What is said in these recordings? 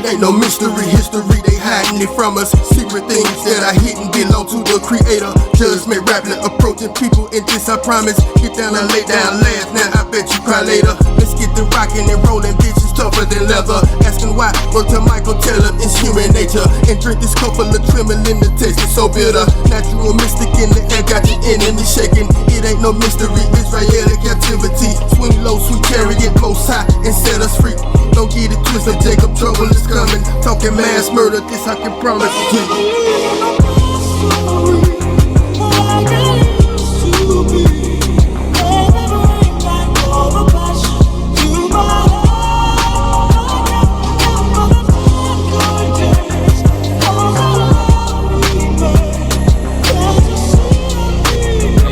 ain't no mystery, history, they hiding it from us. Secret things that are hidden belong to the creator. Judgment rapidly approaching people, and this I promise. Get down and lay down last, now I bet you cry later. Let's get the rockin' and rollin', bitches tougher than leather. Asking why, word to Michael, tell him it's human nature. And drink this cup full of trembling, the taste is so bitter. Natural mystic in the air, got the enemy shaking. It ain't no mystery, Israeli captivity. Swing low, sweet chariot, most high, and set us free. Don't get it twisted, Jacob, trouble is coming. Talking mass murder, this I can promise you.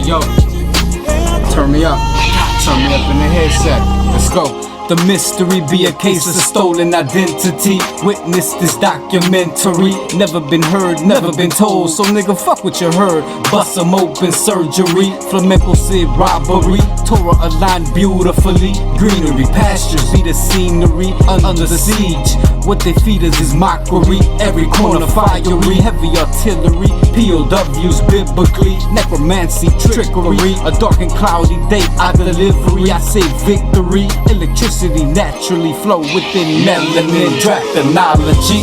Yo, turn me up in the headset, let's go. The mystery be a case of stolen identity. Witness this documentary. Never been heard, never been told. So nigga, fuck what you heard. Bust 'em open, surgery. Flamenco said robbery. Torah aligned beautifully. Greenery, pastures be the scenery. Under siege, what they feed us is mockery. Every corner fiery, heavy artillery. POWs biblically. Necromancy, trickery. A dark and cloudy day, I delivery. I say victory. Electricity naturally flow within melanin. Draconology.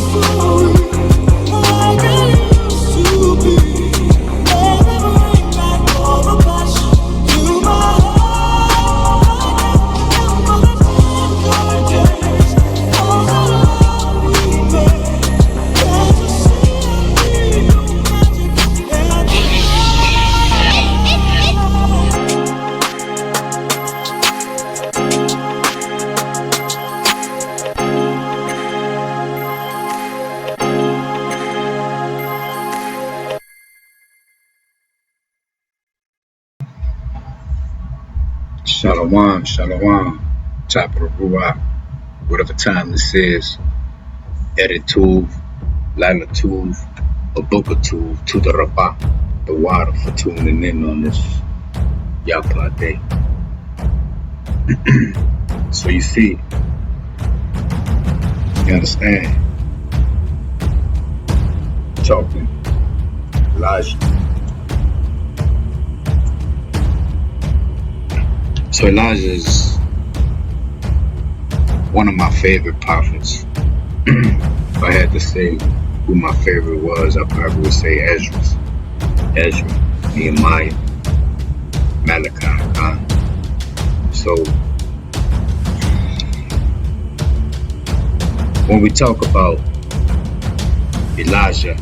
Shalom, shalom, top of the Ruach, whatever time this is, Edit Tuv, Lila Tuv, Abuka Tuv, to the Rabbah, the water for tuning in on this Yapa day. So you see, you understand, talking, Elijah. So Elijah is one of my favorite prophets. If I had to say who my favorite was, I probably would say Ezra, Nehemiah, Malachi. So when we talk about Elijah,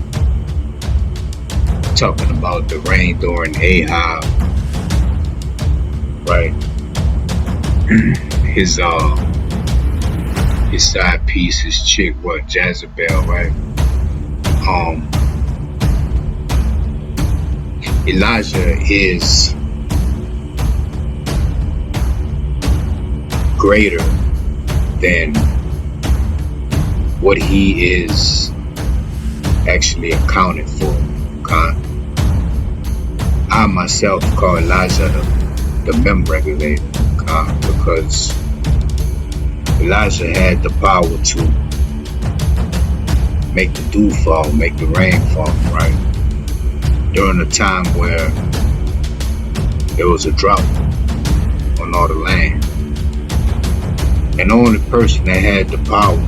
talking about the reign during Ahab, right? His side piece, his chick, Jezebel, right? Elijah is greater than what he is actually accounted for. Okay? I myself call Elijah the mem regulator, because Elijah had the power to make the dew fall, make the rain fall, right? During a time where there was a drought on all the land. And the only person that had the power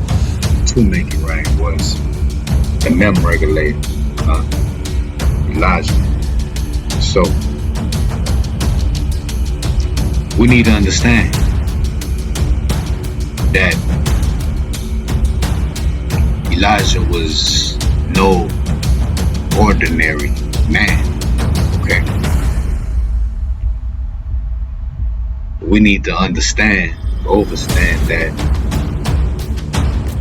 to make it rain was the mem regulator, Elijah. So we need to understand that Elijah was no ordinary man, okay? We need to understand, overstand that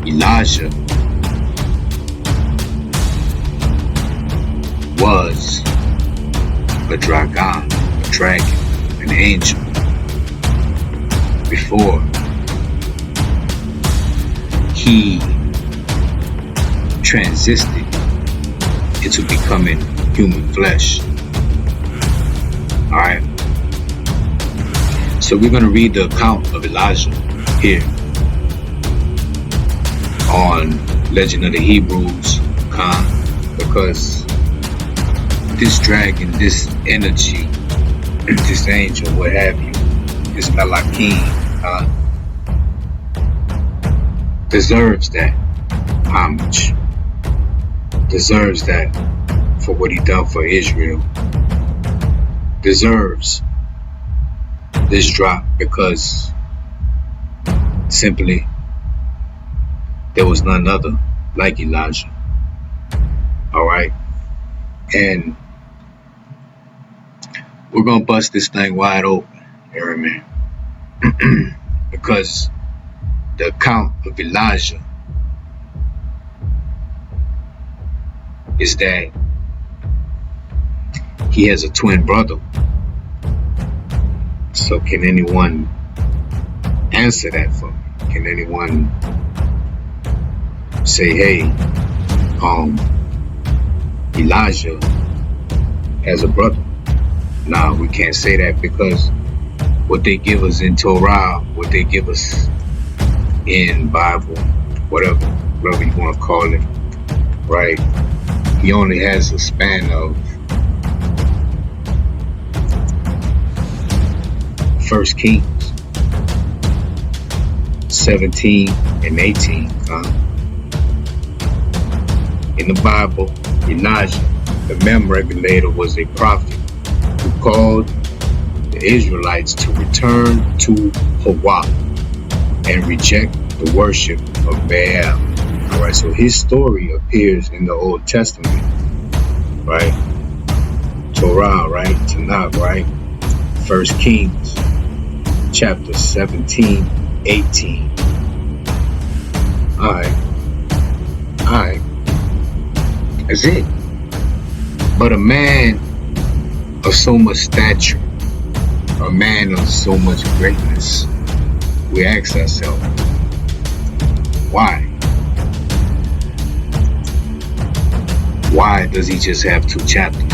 Elijah was a dragon, an angel, before he transited into becoming human flesh. Alright? So we're going to read the account of Elijah here on legend of the Hebrews, because this dragon, this energy, this angel, what have you, this Malakim, deserves that homage, deserves that for what he done for Israel, deserves this drop, because simply there was none other like Elijah. All right, and we're gonna bust this thing wide open, Aaron, man, because the account of Elijah is that he has a twin brother. So can anyone answer that for me? Can anyone say, hey, Elijah has a brother? Nah, we can't say that, because what they give us in Torah, what they give us in Bible, whatever you want to call it, right? He only has a span of 1 Kings 17 and 18. In the Bible, Elijah, the mem regulator, was a prophet who called the Israelites to return to Hawa and reject the worship of Baal. Alright, so his story appears in the Old Testament, right? Torah, right? Tanakh, right? 1 Kings chapter 17, 18. Alright. That's it. But a man of so much stature, a man of so much greatness, we ask ourselves, why? Why does he just have 2 chapters?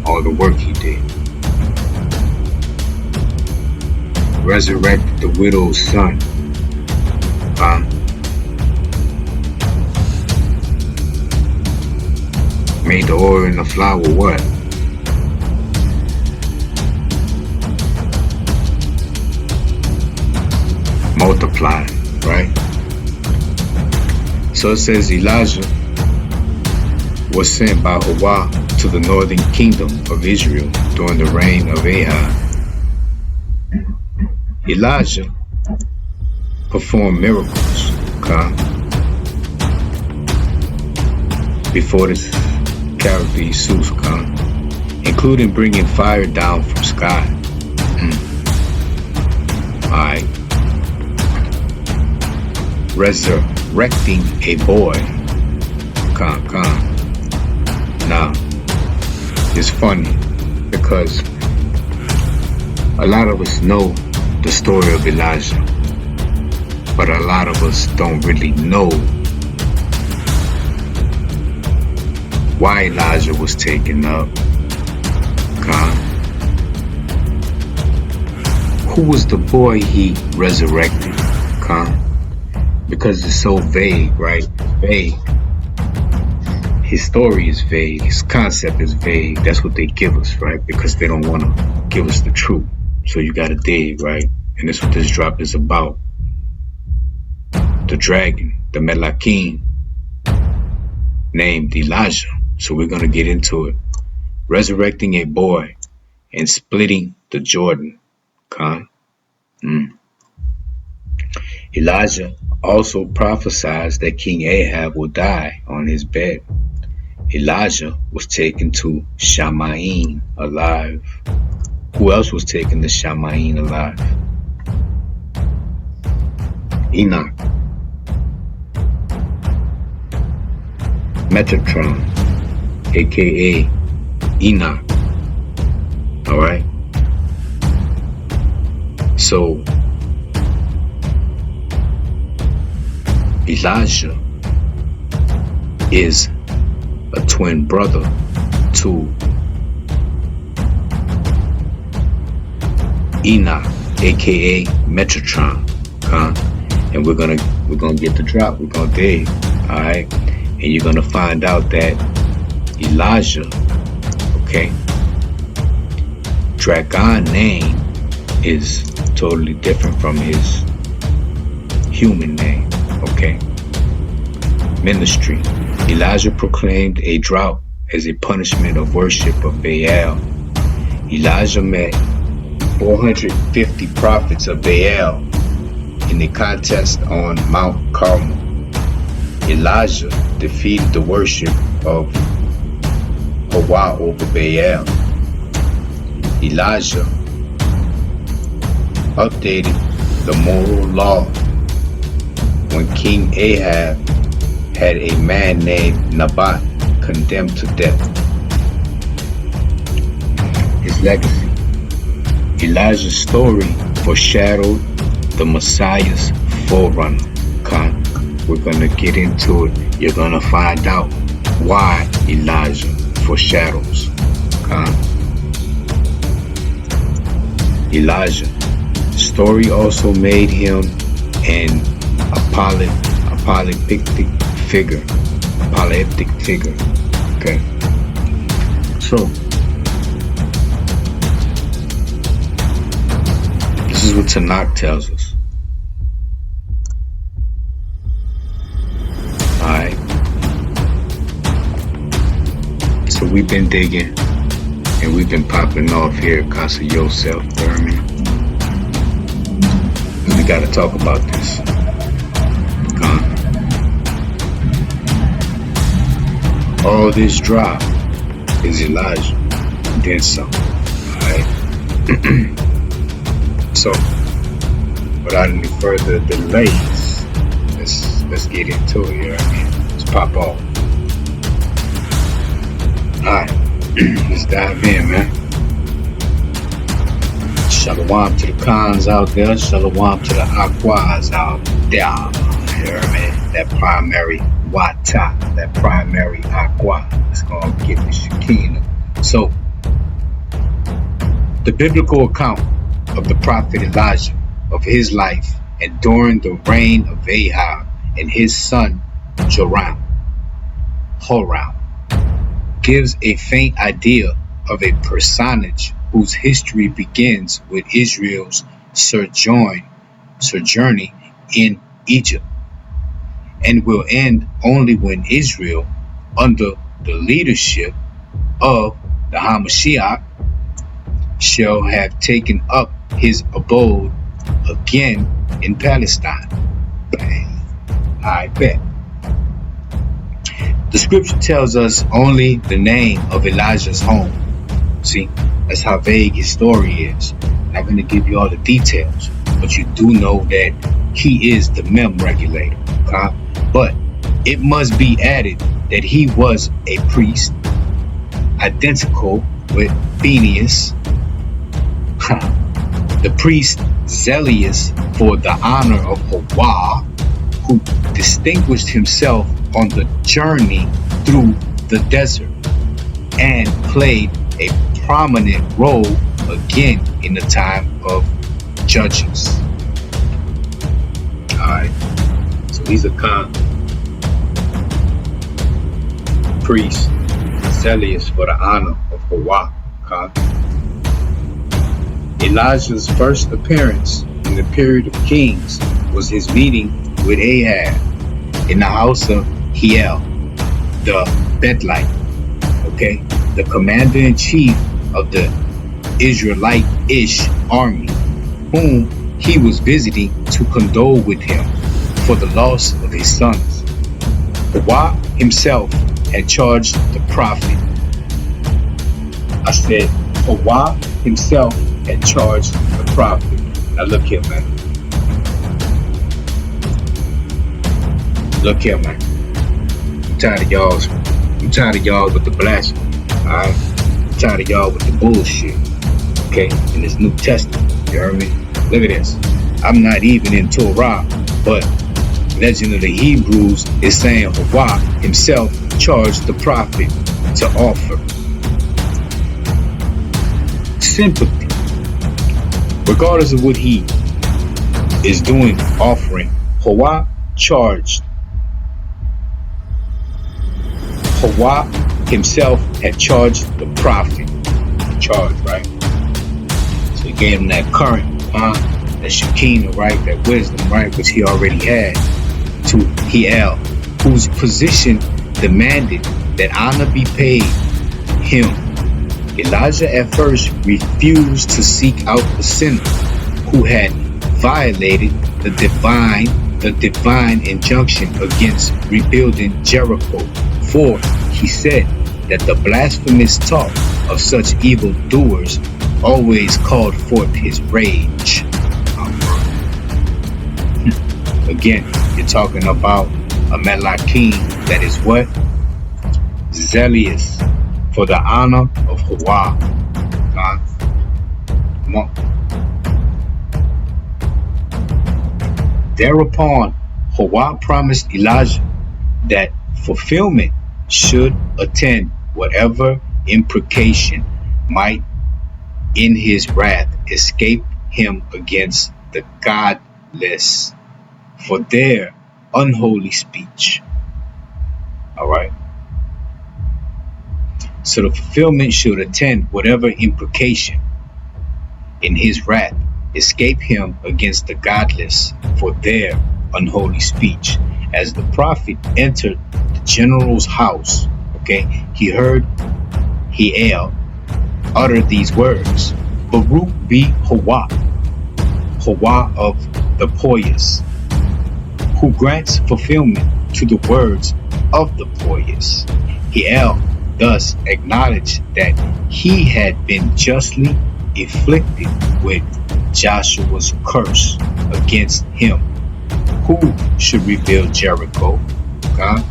All the work he did. Resurrected the widow's son. Made the oil and the flour what? Multiply, right? So it says Elijah was sent by Hawa to the northern kingdom of Israel during the reign of Ahab. Elijah performed miracles before this character Jesus, including bringing fire down from sky. Alright. Resurrecting a boy. Now, it's funny because a lot of us know the story of Elijah, but a lot of us don't really know why Elijah was taken up. Who was the boy he resurrected? Because it's so vague, right? Vague. His story is vague. His concept is vague. That's what they give us, right? Because they don't want to give us the truth. So you got to dig, right? And that's what this drop is about. The dragon, the Malakim, named Elijah. So we're going to get into it. Resurrecting a boy and splitting the Jordan. Elijah also prophesied that King Ahab will die on his bed. Elijah was taken to Shamaim alive. Who else was taken to Shamaim alive? Enoch, Metatron, aka Enoch. Alright? So Elijah is a twin brother to Enoch, aka Metatron, and we're gonna get the drop. We're gonna dig, all right? And you're gonna find out that Elijah, okay, Dragon name is totally different from his human name, okay? Ministry. Elijah proclaimed a drought as a punishment of worship of Baal. Elijah met 450 prophets of Baal in a contest on Mount Carmel. Elijah defeated the worship of HWH over Baal. Elijah updated the moral law when King Ahab had a man named Naboth condemned to death. His legacy. Elijah's story foreshadowed the Messiah's forerunner. We're gonna get into it. You're gonna find out why Elijah foreshadows. Elijah. Story also made him an apocalyptic figure. Okay. So this is what Tanakh tells us. Alright. So we've been digging and we've been popping off here at Casa Yourself, you know what I mean? We gotta talk about this. All this drop is Elijah, and then some. Alright? So, without any further delays, let's get into it, you know what I mean? Let's pop off. Alright, let's dive in, man. Shalom to the Khans out there, shalom to the Aquas out there, you know what I mean? That primary Wata, that primary Aqua. It's gonna get the Shekinah. So, the biblical account of the prophet Elijah, of his life, and during the reign of Ahab and his son Joram, gives a faint idea of a personage whose history begins with Israel's sojourning in Egypt, and will end only when Israel, under the leadership of the Hamashiach, shall have taken up his abode again in Palestine. Bang. I bet. The scripture tells us only the name of Elijah's home. See, that's how vague his story is. I'm not going to give you all the details, but you do know that he is the mem regulator. Okay? But it must be added that he was a priest, identical with Phinehas, the priest zealous for the honor of HWH, who distinguished himself on the journey through the desert and played a prominent role again in the time of Judges. Alright, so he's a priest, zealous for the honor of HWH. Elijah's first appearance in the period of Kings was his meeting with Ahab in the house of Hiel, the Bethlite, the commander-in-chief of the Israelite-ish army, whom he was visiting to condole with him for the loss of his sons. HWH himself had charged the prophet. I said, HWH himself had charged the prophet. Now look here, man. Look here, man. I'm tired of y'all with the blasphemy. Alright? I'm tired of y'all with the bullshit. Okay? In this New Testament. You heard me? Look at this. I'm not even in Torah, but Legend of the Hebrews is saying HWH himself charged the prophet to offer sympathy. Regardless of what he is doing, offering, Hawa himself had charged the prophet. Charged, right? So he gave him that current, that Shekinah, right? That wisdom, right? Which he already had, to Hiel, whose position demanded that honor be paid him. Elijah at first refused to seek out the sinner who had violated the divine injunction against rebuilding Jericho. For he said that the blasphemous talk of such evildoers always called forth his rage. Again, you're talking about a Malakim that is what? Zealous for the honor of Hawa. Come on. Thereupon, Hawa promised Elijah that fulfillment should attend whatever imprecation might in his wrath escape him against the godless for their unholy speech. All right. So the fulfillment should attend whatever imprecation in his wrath escape him against the godless for their unholy speech. As the prophet entered the general's house, okay, he heard Hiel utter these words: Baruch be Hawa of the pious, who grants fulfillment to the words of the pious. Hiel thus acknowledged that he had been justly afflicted with Joshua's curse against him who should rebuild Jericho. God.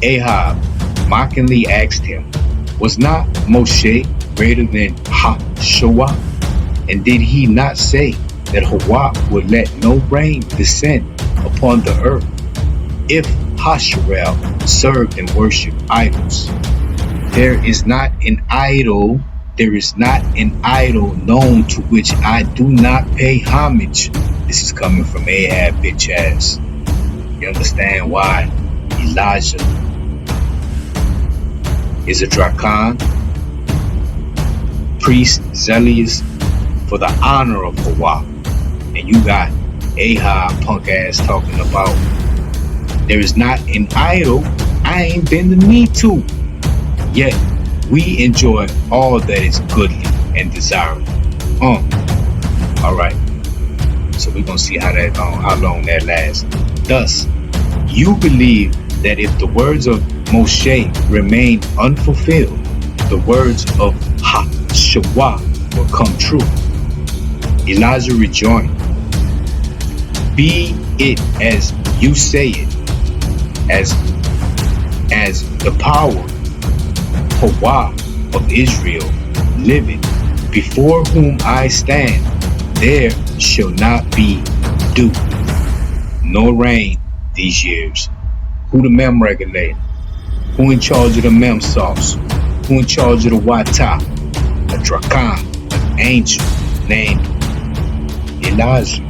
Ahab mockingly asked him, was not Moshe greater than HWH? And did he not say that Hawa would let no rain descend upon the earth if Hasharel served and worshipped idols? There is not an idol known to which I do not pay homage. This is coming from Ahab, bitch ass. You understand why Elijah is a Drakan, priest zealous for the honor of Hawa. And you got Ahab punk ass talking about there is not an idol I ain't been the need to. Yet we enjoy all that is goodly and desirable. Alright. So we're gonna see how long that lasts. Thus, you believe that if the words of Moshe remain unfulfilled, the words of HaShawah will come true. Elijah rejoined, be it as you say it, as the power Hawa of Israel liveth, before whom I stand, there shall not be dew, nor rain these years. Who the mem regulator? Who in charge of the mem sauce? Who in charge of the wata? A Drakan, an angel named Elijah.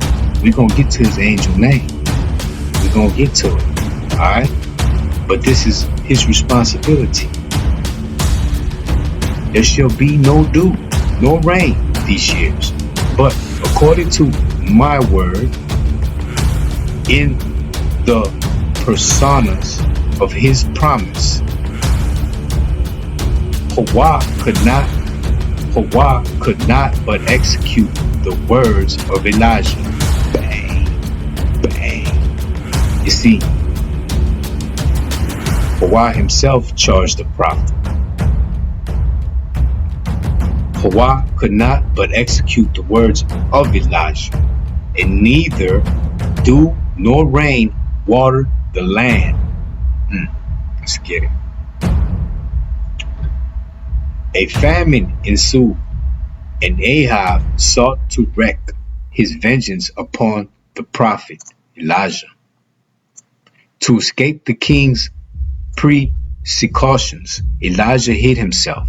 We're gonna get to his angel name. We're gonna get to it. Alright? But this is his responsibility. There shall be no dew, nor rain these years. But according to my word, in the personas of his promise, Hawa could not but execute the words of Elijah. Bang, bang. You see, Hawa himself charged the prophet. Hawa could not but execute the words of Elijah, and neither dew nor rain watered the land. Let's get it. A famine ensued, and Ahab sought to wreak his vengeance upon the prophet Elijah. To escape the king's persecutions, Elijah hid himself.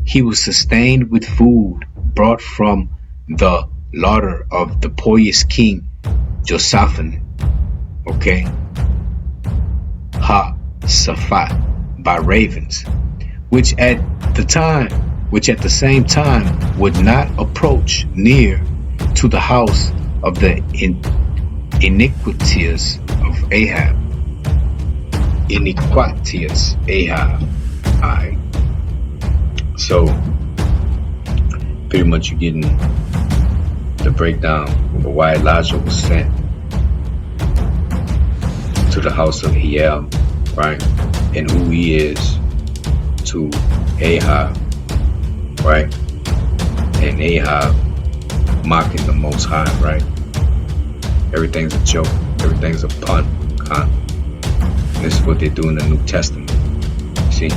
He was sustained with food brought from the larder of the pious king Josephine, okay, Ha-Saphat by ravens, which at the same time would not approach near to the house of the iniquities of Ahab. Alright. So pretty much you're getting the breakdown of why Elijah was sent to the house of Ahab, right? And who he is to Ahab, right? And Ahab mocking the Most High, right? Everything's a joke. Everything's a pun. This is what they do in the New Testament. See?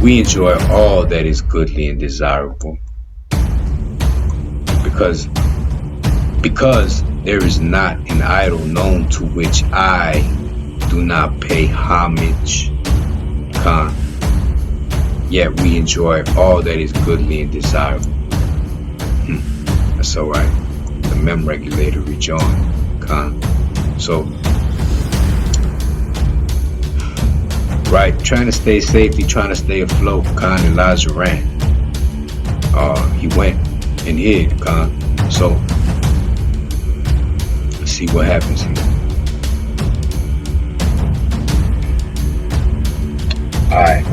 We enjoy all that is goodly and desirable because there is not an idol known to which I do not pay homage. Yet we enjoy all that is goodly and desirable. That's alright. The mem regulator rejoined. So, right, trying to stay safety, trying to stay afloat. Elijah ran. He went and hid. So, let's see what happens here. Alright.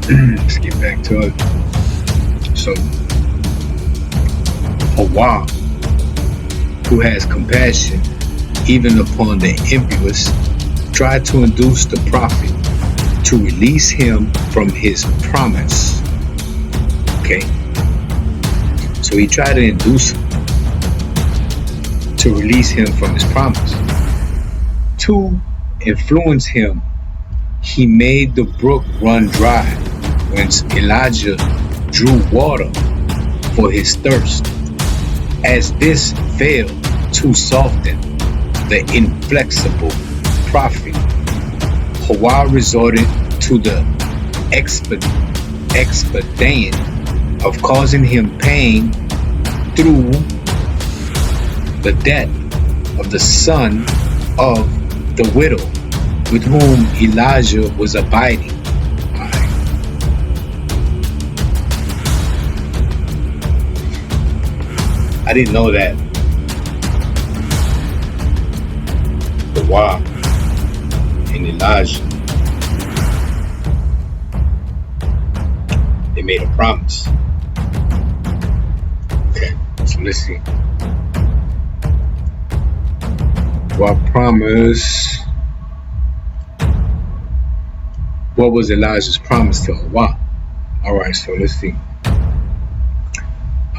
Let's get back to it. So, Allah, who has compassion even upon the impious, tried to induce the prophet to release him from his promise. Okay? So he tried to induce him to release him from his promise. To influence him, he made the brook run dry whence Elijah drew water for his thirst. As this failed to soften the inflexible prophet, Hawa resorted to the expedient of causing him pain through the death of the son of the widow with whom Elijah was abiding. I didn't know that Hawa and Elijah, they made a promise. Okay, so let's see. What promise? What was Elijah's promise to Hawa? Alright, so let's see.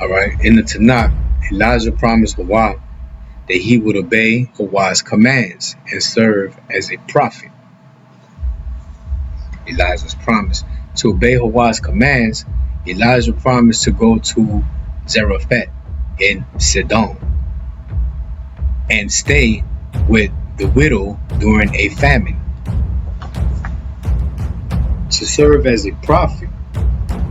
Alright, in the Tanakh, Elijah promised Hawa that he would obey Hawa's commands and serve as a prophet. Elijah's promise to obey Hawa's commands, Elijah promised to go to Zarephath in Sidon and stay with the widow during a famine. To serve as a prophet,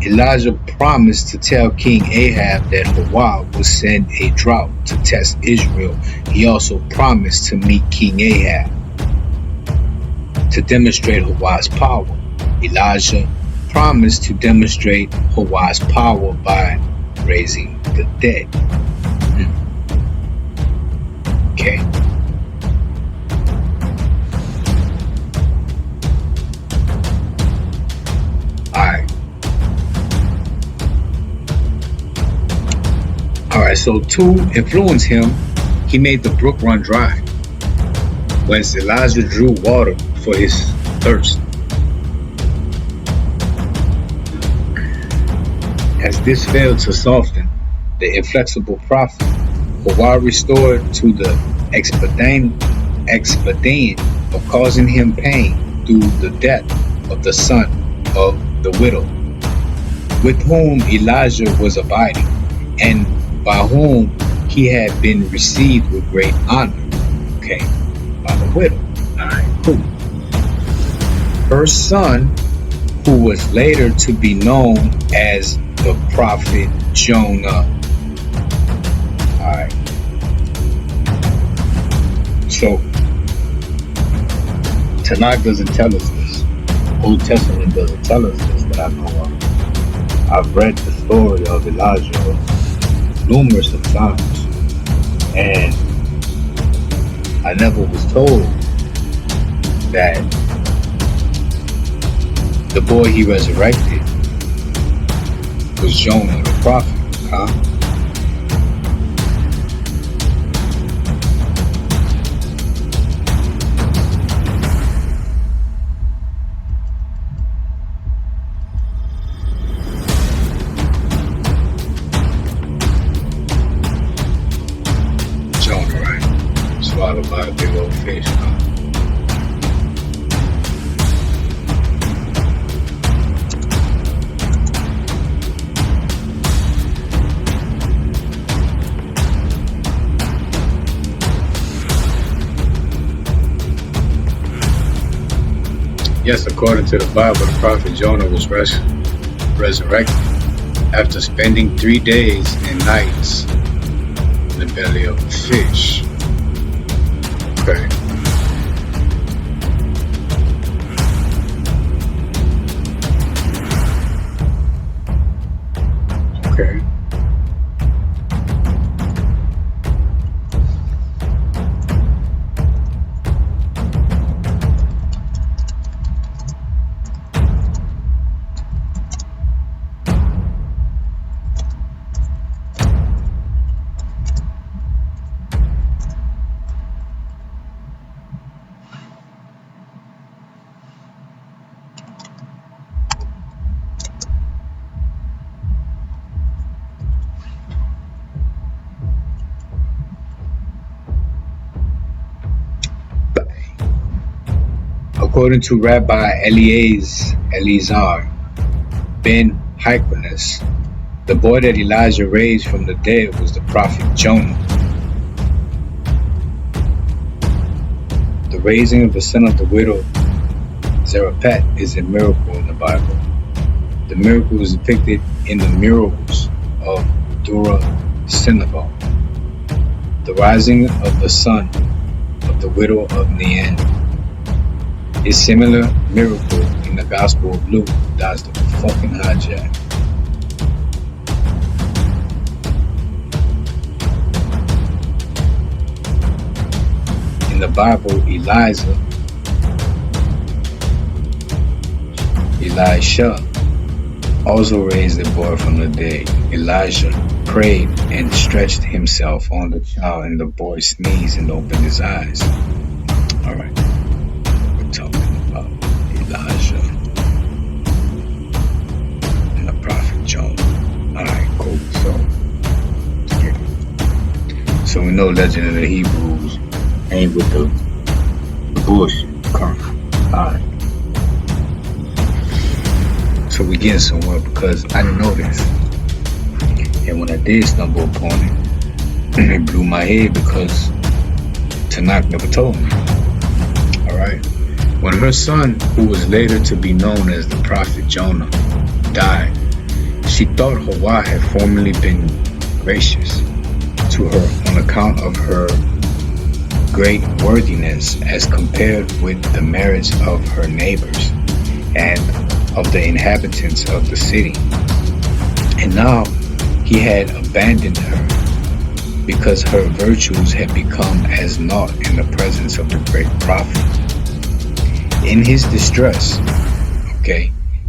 Elijah promised to tell King Ahab that Hawa would send a drought to test Israel. He also promised to meet King Ahab to demonstrate Hawa's power. Elijah promised to demonstrate Hawa's power by raising the dead. Okay. Alright, so to influence him, he made the brook run dry, whence Elijah drew water for his thirst. As this failed to soften the inflexible prophet, Hawa restored to the expedient of causing him pain through the death of the son of the widow, with whom Elijah was abiding, and by whom he had been received with great honor. Okay, by the widow. Alright, cool. Her son, who was later to be known as the prophet Jonah. Alright, So, Tanakh doesn't tell us this. Old Testament doesn't tell us this that I know of. I've read the story of Elijah numerous of times, and I never was told that the boy he resurrected was Jonah the prophet, huh? Jonah, right? Swallowed by a big old fish, huh? Yes, according to the Bible, the prophet Jonah was resurrected after spending 3 days and nights in the belly of a fish. Okay. Okay. According to Rabbi Eleazar ben Hyrcanus, the boy that Elijah raised from the dead was the prophet Jonah. The raising of the son of the widow Zarephath is a miracle in the Bible. The miracle is depicted in the murals of Dura synagogue. The rising of the son of the widow of Nain is similar miracle in the Gospel of Luke. That's the fucking hijack. In the Bible, Elisha also raised the boy from the dead. Elijah prayed and stretched himself on the child, and the boy sneezed and opened his eyes. Alright. We're talking about Elijah and the prophet Jonah. Alright, cool. So we know Legend of the Hebrews ain't with the bullshit. Alright. So we getting somewhere because I didn't know this. And when I did stumble upon it, it blew my head because Tanakh never told me. Alright. When her son, who was later to be known as the prophet Jonah, died, she thought HWH had formerly been gracious to her on account of her great worthiness as compared with the merits of her neighbors and of the inhabitants of the city. And now he had abandoned her because her virtues had become as naught in the presence of the great prophet. In his distress,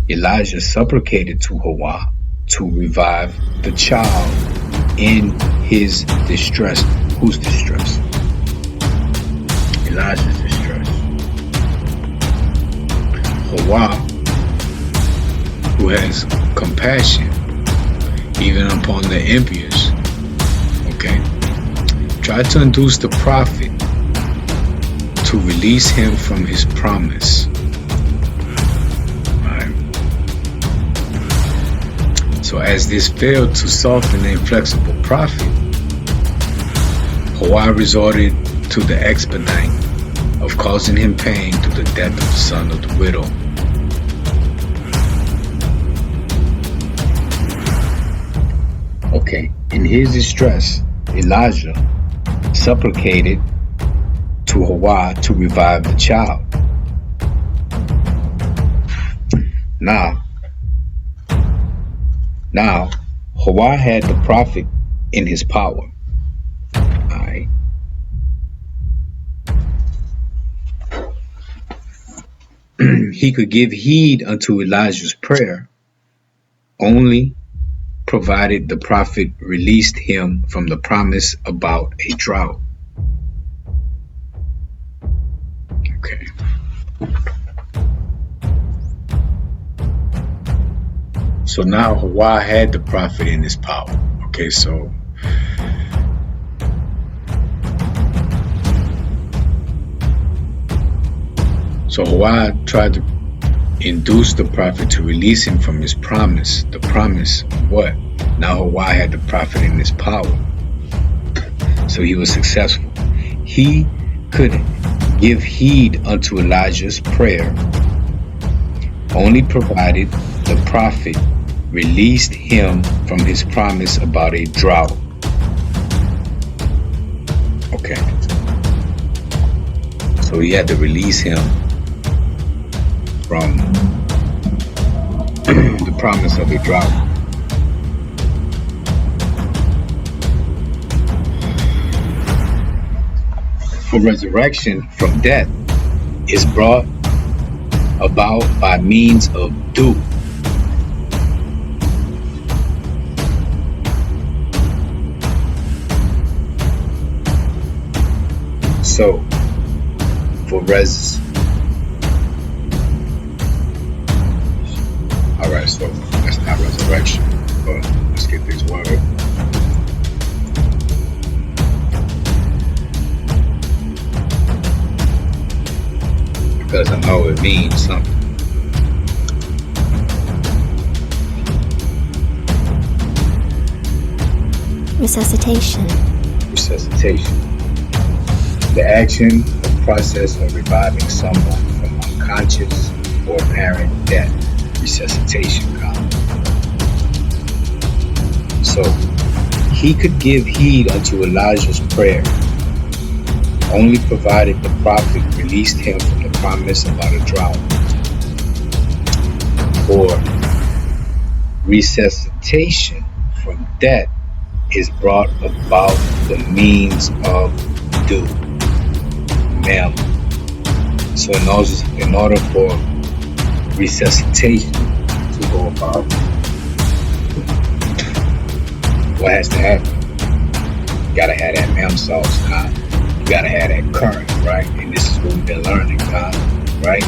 Elijah supplicated to HWH to revive the child in his distress. Whose distress? Elijah's distress. HWH, who has compassion even upon the impious, tried to induce the prophet to release him from his promise. Right. So as this failed to soften the inflexible prophet, HWH resorted to the expedite of causing him pain through the death of the son of the widow. In his distress, Elijah supplicated to Hawaii to revive the child. Now, Hawaii had the prophet in his power. Alright. He could give heed unto Elijah's prayer only provided the prophet released him from the promise about a drought. Okay. So now Hawaii had the prophet in his power. Okay, so Hawaii tried to induce the prophet to release him from his promise. The promise of what? Now Hawaii had the prophet in his power. So he was successful. He could give heed unto Elijah's prayer only provided the prophet released him from his promise about a drought. Okay. So he had to release him from the promise of a drought. For resurrection from death is brought about by means of dew. So, alright, so that's not resurrection, but let's get this word. Because I know it means something. Resuscitation. The action or process of reviving someone from unconscious or apparent death. Resuscitation. So he could give heed unto Elijah's prayer only provided the prophet released him from the promise about a drought. Or resuscitation from death is brought about the means of dew. So in order for resuscitation to go about, what has to happen? You gotta have that mem sauce, huh? You gotta have that current, right? And this is what we've been learning, huh? Right?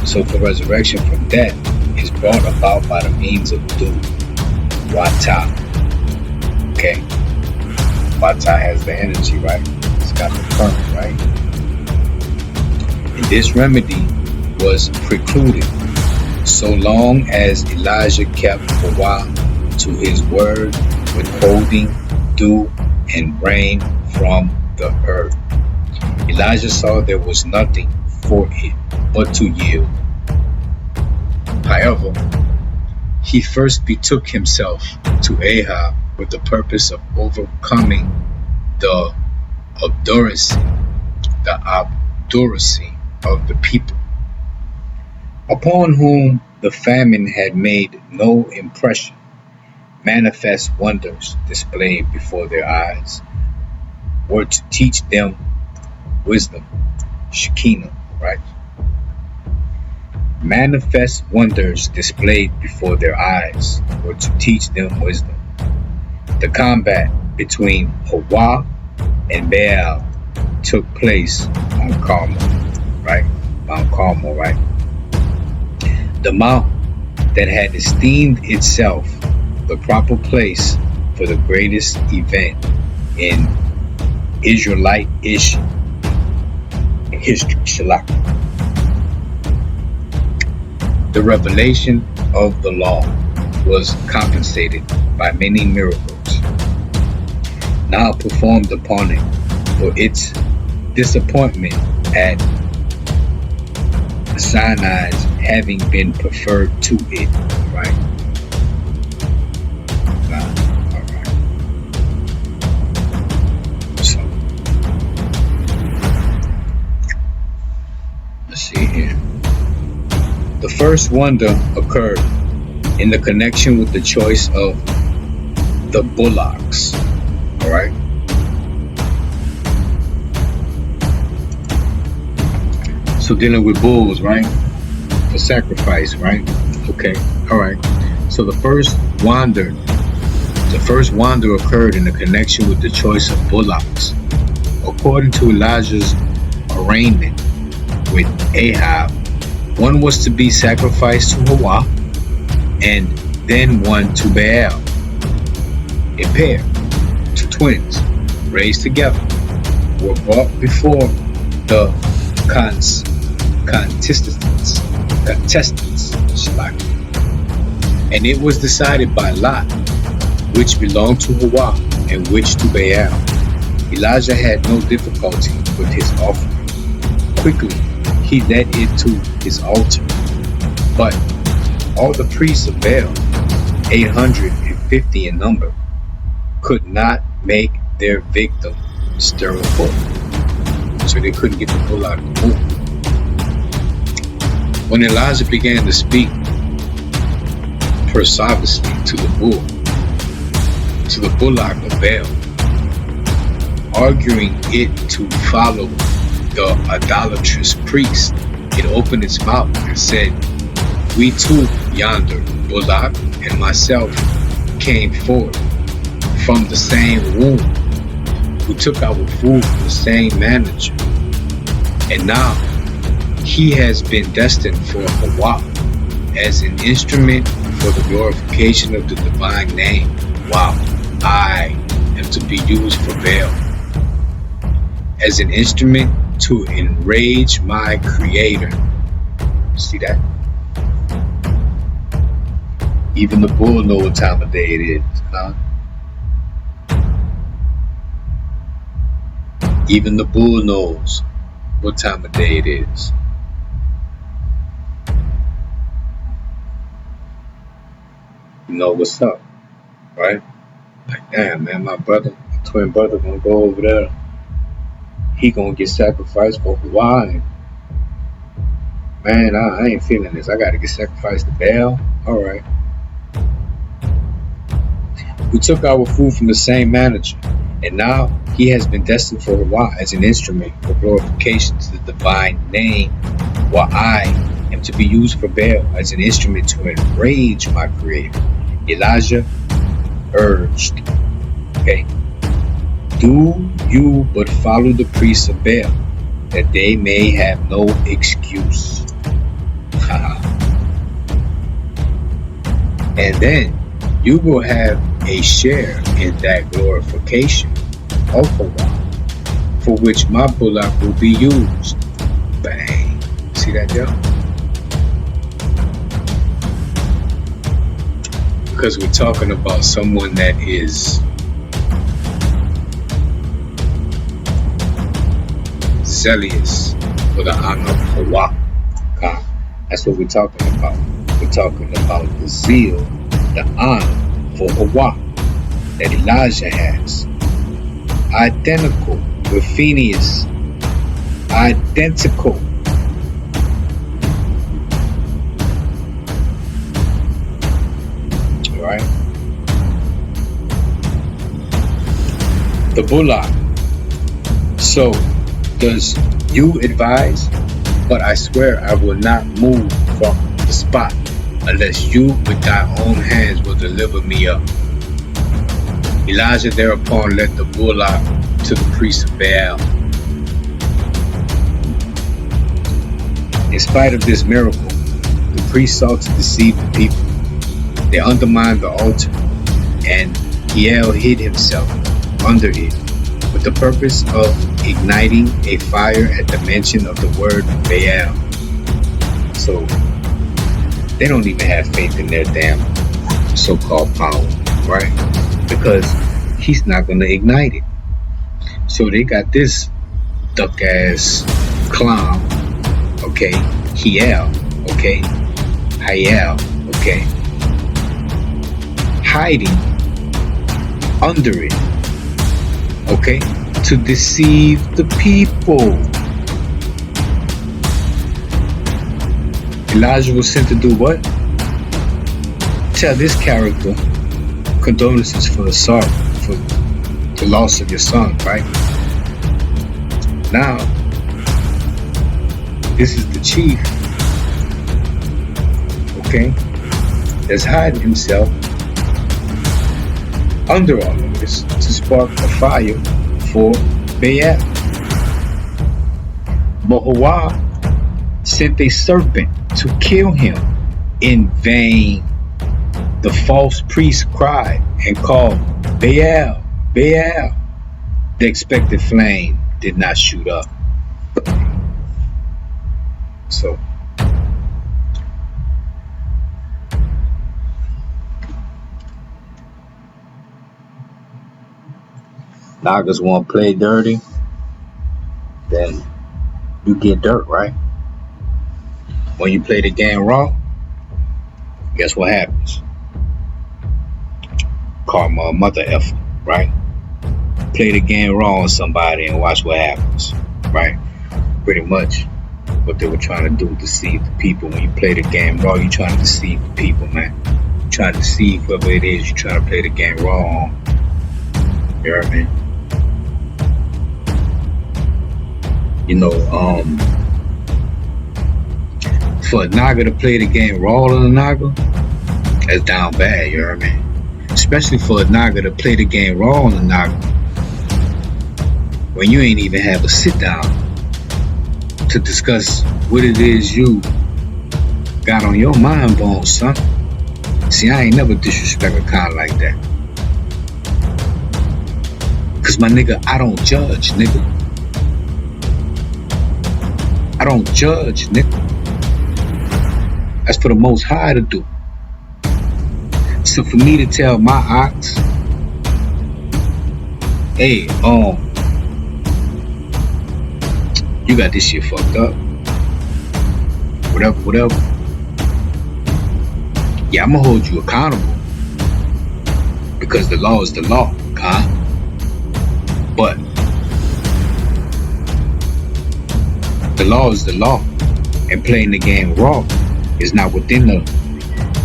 So for resurrection from death is brought about by the means of dew. Wata. Okay? Wata has the energy, right? It's got the current, right? And this remedy was precluded so long as Elijah kept Hawaii to his word, withholding dew and rain from the earth. Elijah saw there was nothing for it but to yield. However, he first betook himself to Ahab with the purpose of overcoming the obduracy of the people, upon whom the famine had made no impression. Manifest wonders displayed before their eyes were to teach them wisdom. Shekinah, right? Manifest wonders displayed before their eyes were to teach them wisdom. The combat between Hawa and Baal took place on Carmel, right? Mount Carmel, right? The mount that had esteemed itself the proper place for the greatest event in Israelite-ish history, Shalak. The revelation of the law was compensated by many miracles now performed upon it for its disappointment at Sinai's having been preferred to it, right? Let's see here. The first wonder occurred in the connection with the choice of the bullocks. All right. So dealing with bulls, right? For sacrifice, right? Okay. All right. So the first wonder occurred in the connection with the choice of bullocks. According to Elijah's arraignment with Ahab, one was to be sacrificed to Hawa, and then one to Baal. A pair, two twins, raised together, were brought before the contestants, and it was decided by lot which belonged to Hawa and which to Baal. Elijah had no difficulty with his offering. Quickly, he led it to his altar. But all the priests of Baal, 850 in number, could not make their victim stir a bull. So they couldn't get the bull out of the bull. When Elijah began to speak persuasively to the bullock of Baal, arguing it to follow the idolatrous priest, it opened its mouth and said, "We too, yonder bullock and myself, came forth from the same womb. We took our food from the same manager. And now he has been destined for Hawa as an instrument for the glorification of the divine name, while I am to be used for Baal, as an instrument to enrage my Creator." See that? Even the bull know what time of day it is, huh? Even the bull knows what time of day it is. You know what's up, right? Like, damn, man, my twin brother gonna go over there. He gonna get sacrificed for Hawaii. Man, I ain't feeling this. I gotta get sacrificed to Baal. All right. We took our food from the same manager, and now he has been destined for Hawa as an instrument for glorification to the divine name, while I am to be used for Baal as an instrument to enrage my Creator. Elijah urged, okay, do you but follow the priests of Baal, that they may have no excuse. And then you will have a share in that glorification of Hawa, for which my bullock will be used. Bang. See that, y'all? Because we're talking about someone that is zealous for the honor of Hawa. That's what we're talking about. We're talking about the zeal, the honor for Hawa that Elijah has. Identical with Phineas. Identical. Alright? The bullock. So, does you advise? But I swear I will not move from the spot unless you with thy own hands will deliver me up. Elijah thereupon led the bullock to the priest of Baal. In spite of this miracle, the priest sought to deceive the people. They undermined the altar, and Hiel hid himself under it with the purpose of igniting a fire at the mention of the word Baal. So they don't even have faith in their damn so-called power, right? Because he's not going to ignite it. So they got this duck-ass clown, okay, Hiel, okay, okay, hiding under it, okay, to deceive the people. Elijah was sent to do what? Tell this character condolences for the sorrow, for the loss of your son, right? Now, this is the chief, okay, that's hiding himself under all of this to spark a fire for Baal. Mahawah sent a serpent to kill him. In vain, the false priest cried and called, Baal, Baal. The expected flame did not shoot up. So, Nagas want to play dirty, then you get dirt, right? When you play the game raw, guess what happens? Karma, mother effer, right? Play the game raw on somebody and watch what happens, right? Pretty much what they were trying to do, deceive the people. When you play the game raw, you're trying to deceive the people, man. You're trying to deceive whoever it is you're trying to play the game raw on. You know what I mean? You know, for a Naga to play the game raw on a Naga, that's down bad, you know what I mean? Especially for a Naga to play the game raw on a Naga when you ain't even have a sit down to discuss what it is you got on your mind bones, son. See, I ain't never disrespect a kind like that. Cause my nigga, I don't judge, nigga. I don't judge, nigga. That's for the Most High to do. So for me to tell my ox, hey, you got this shit fucked up. Whatever. Yeah, I'ma hold you accountable. Because the law is the law, huh? But the law is the law. And playing the game raw is not within the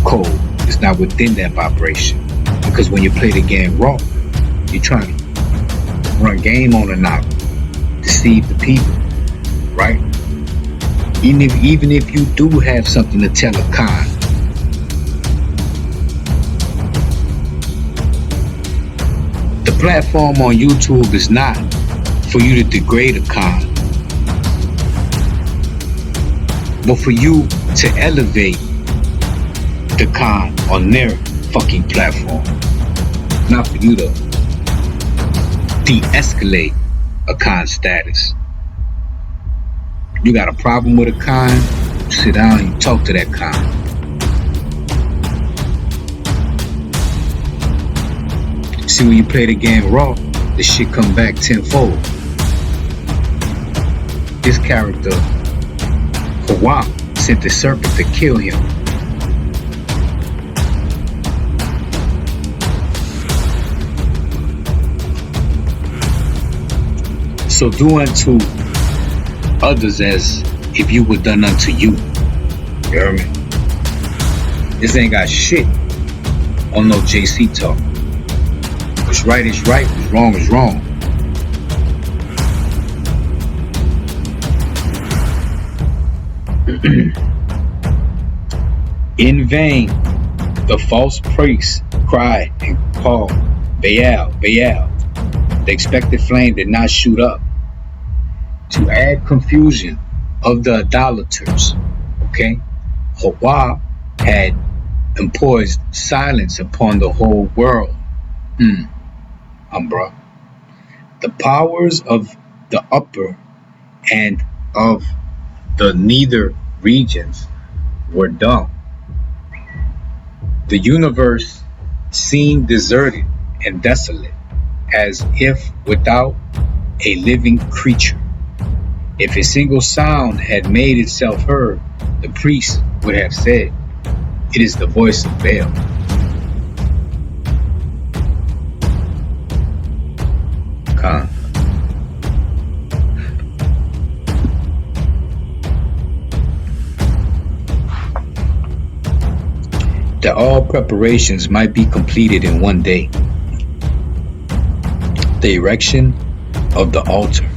code. It's not within that vibration. Because when you play the game raw, you're trying to run game on a knock, deceive the people, right? Even if you do have something to tell a Khan, the platform on YouTube is not for you to degrade a Khan, but for you to elevate the Khan on their fucking platform. Not for you to de-escalate a Khan status. You got a problem with a Khan, sit down and talk to that Khan. See, when you play the game raw, the shit come back tenfold. This character, Hawa, sent the serpent to kill him. So do unto others as if you were done unto you. You hear me? This ain't got shit on no JC talk. What's right is right, what's wrong is wrong. In vain, the false priests cried and called, Baal, Baal. The expected flame did not shoot up. To add confusion of the idolaters, okay, Hawa had imposed silence upon the whole world. Bruh. The powers of the upper and of the nether regions were dumb. The universe seemed deserted and desolate, as if without a living creature. If a single sound had made itself heard, the priest would have said, "It is the voice of Baal." Khan. that all preparations might be completed in one day. The erection of the altar,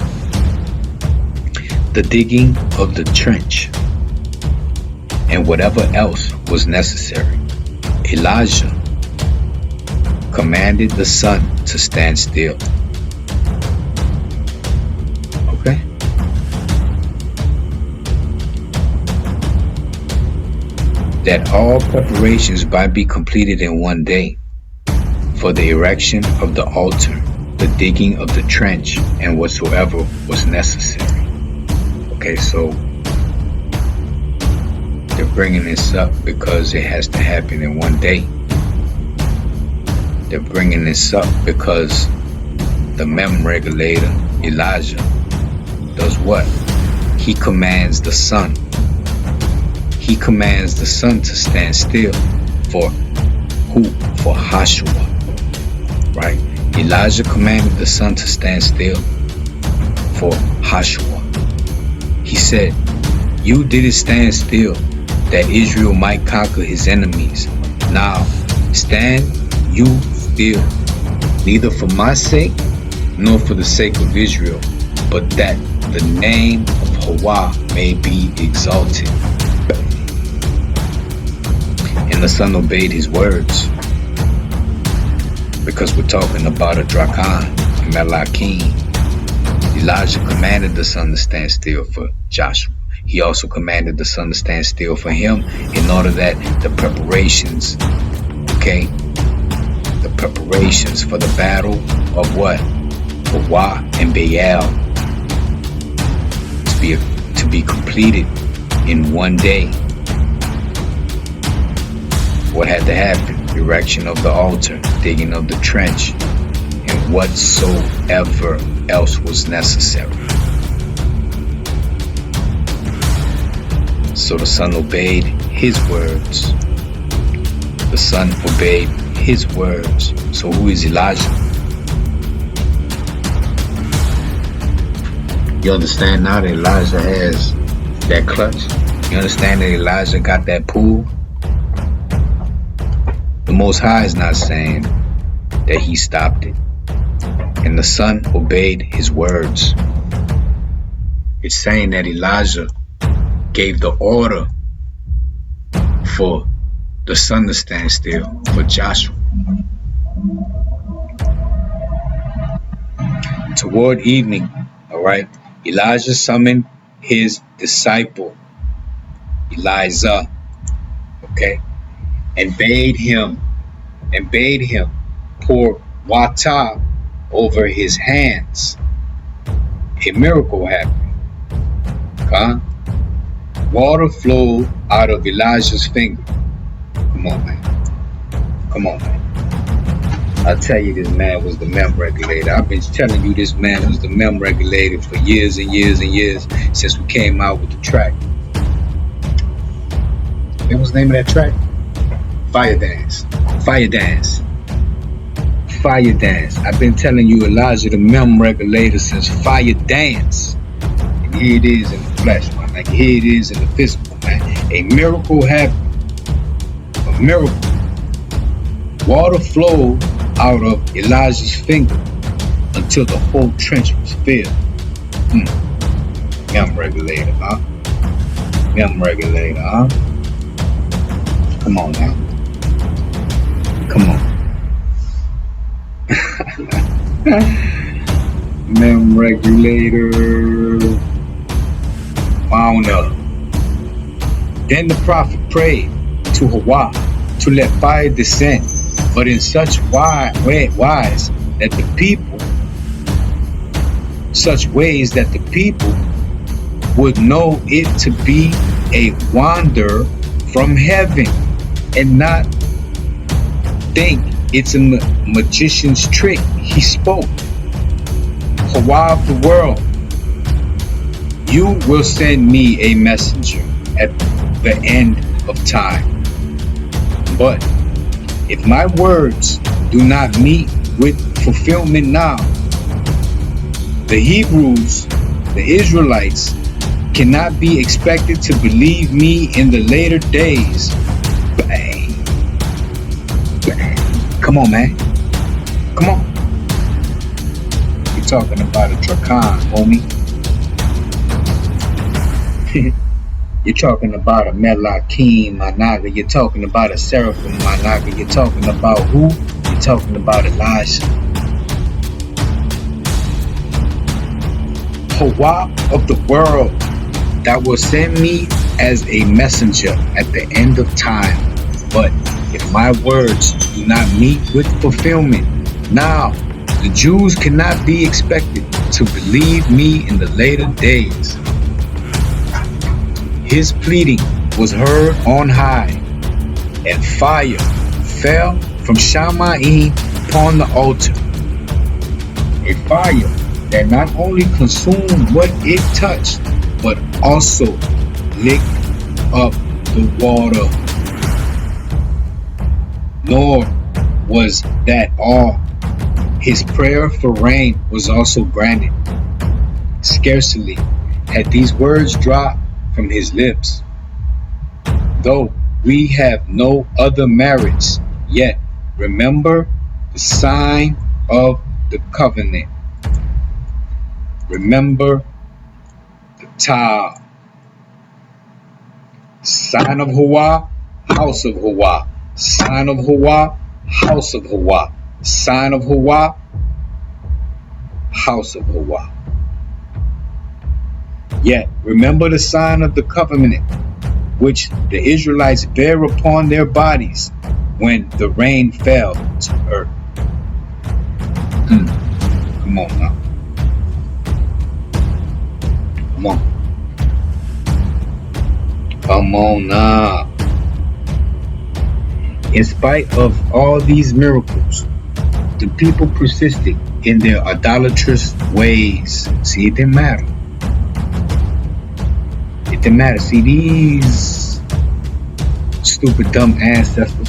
the digging of the trench, and whatever else was necessary. Elijah commanded the sun to stand still. Okay? That all preparations might be completed in one day for the erection of the altar, the digging of the trench, and whatsoever was necessary. Okay, so they're bringing this up because it has to happen in one day. They're bringing this up because the mem regulator, Elijah, does what? He commands the sun. He commands the sun to stand still. For who? For Joshua. Right? Elijah commanded the sun to stand still for Joshua. He said, you did it stand still that Israel might conquer his enemies. Now stand you still, neither for my sake nor for the sake of Israel, but that the name of HWH may be exalted. And the son obeyed his words, because we're talking about a Drakan, a Malakim. Elijah commanded the sun to stand still for Joshua. He also commanded the sun to stand still for him in order that the preparations, okay, the preparations for the battle of what? HWH and Baal to be completed in one day. What had to happen? Erection of the altar, digging of the trench, and whatsoever else was necessary. So the son obeyed his words. The son obeyed his words. So who is Elijah? You understand now that Elijah has that clutch? You understand that Elijah got that pull? The Most High is not saying that he stopped it. And the son obeyed his words. It's saying that Elijah gave the order for the sun to stand still for Joshua. Toward evening, all right, Elijah summoned his disciple, Elijah, okay, and bade him pour water over his hands. A miracle happened. Okay? Water flowed out of Elijah's finger. Come on, man. Come on, man. I'll tell you, this man was the mem regulator. I've been telling you this man was the mem regulator for years and years and years since we came out with the track. What was the name of that track? Fire Dance. Fire Dance. Fire Dance. I've been telling you Elijah the mem regulator since Fire Dance. And here it is in the flesh, man. Like here it is in the physical, man. A miracle happened. A miracle. Water flowed out of Elijah's finger until the whole trench was filled. Mem regulator, huh? Mem regulator, huh? Come on now. Come on. Mem regulator. Wound up. Then the prophet prayed to HWH to let fire descend, but in such wise that the people, such ways that the people would know it to be a wonder from heaven and not think it's a magician's trick. He spoke. HWH of the world, you will send me a messenger at the end of time. But if my words do not meet with fulfillment now, the Hebrews, the Israelites, cannot be expected to believe me in the later days. Bang. Come on, man. Come on. You're talking about a Drakan, homie. You're talking about a Melakim, Managa. You're talking about a Seraphim, Managa. You're talking about who? You're talking about Elijah. Hawa of the world that will send me as a messenger at the end of time. But if my words do not meet with fulfillment, now the Jews cannot be expected to believe me in the later days. His pleading was heard on high, and fire fell from Shammai upon the altar. A fire that not only consumed what it touched, but also licked up the water. Nor was that all. His prayer for rain was also granted. Scarcely had these words dropped from his lips. Though we have no other merits, yet remember the sign of the covenant. Remember the Tau. Sign of Hawa, house of Hawa. Sign of Hawa, house of Hawa. Sign of Hawa, house of Hawa. Yet remember the sign of the covenant which the Israelites bear upon their bodies when the rain fell to earth. Come on now. Come on. Come on now. In spite of all these miracles, the people persisted in their idolatrous ways. See, it didn't matter. It didn't matter. See, these stupid, dumb ancestors,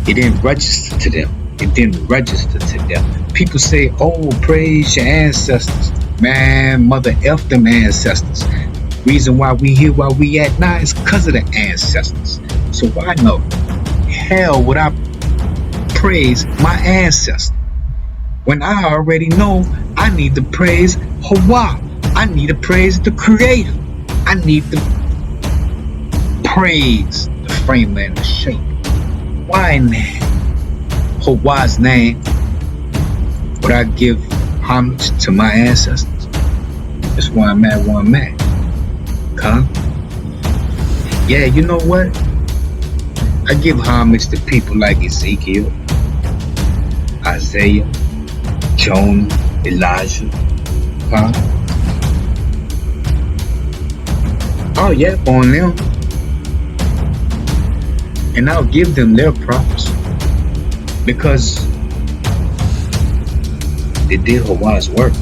it didn't register to them. It didn't register to them. People say, oh, praise your ancestors. Man, mother F them ancestors. Reason why we here, why we at now is because of the ancestors. So why no? Hell would I praise my ancestor when I already know I need to praise Hawa. I need to praise the Creator. I need to praise the framer and the shaper. Why in Hawa's name would I give homage to my ancestors? That's why I'm at where I'm at. Huh? Yeah, you know what? I give homage to people like Ezekiel, Isaiah, Jonah, Elijah. Huh? I'll yap on them. And I'll give them their props. Because they did Hawa's work.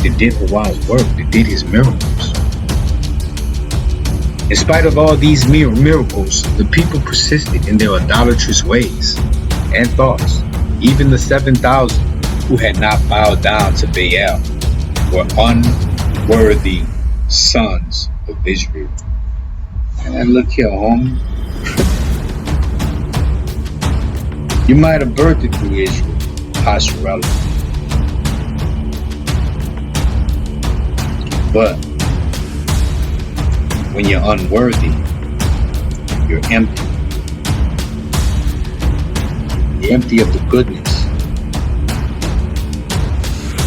They did Hawa's work. They did his miracles. In spite of all these miracles, the people persisted in their idolatrous ways and thoughts. Even the 7,000 who had not bowed down to Baal were unworthy sons of Israel. And look here, homie. You might have birthed it through Israel, Hasharella. But when you're unworthy, you're empty. You're empty of the goodness.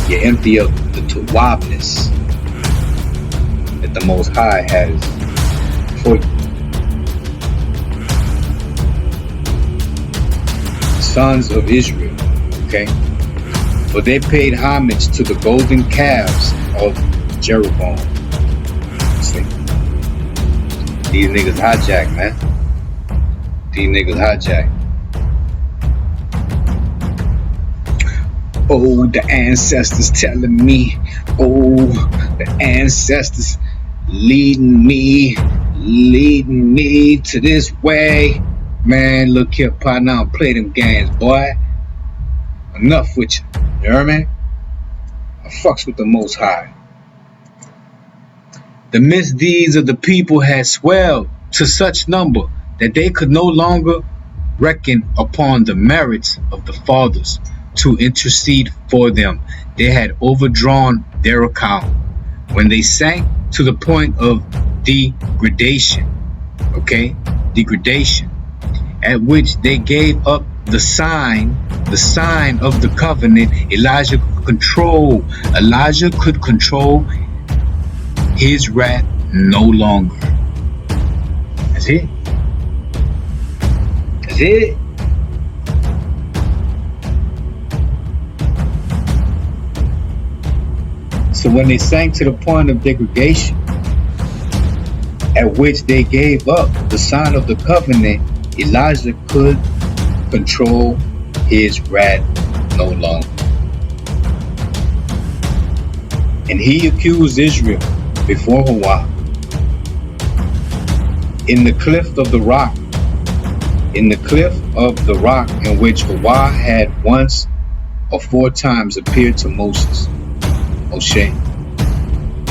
You're empty of the tawabness that the Most High has for you. Sons of Israel, okay? But they paid homage to the golden calves of Jeroboam. See? These niggas hijack, man. These niggas hijack. Oh, the ancestors telling me. Oh, the ancestors leading me to this way. Man, look here, partner, don't play them games, boy. Enough with you. You hear me? I fucks with the Most High. The misdeeds of the people had swelled to such number that they could no longer reckon upon the merits of the fathers to intercede for them. They had overdrawn their account when they sank to the point of degradation, at which they gave up the sign of the covenant. Elijah could control his wrath no longer. That's it. That's it. So when they sank to the point of degradation, at which they gave up the sign of the covenant, Elijah could control his wrath no longer. And he accused Israel before HWH in the cliff of the rock, in which HWH had once or 4 times appeared to Moshe,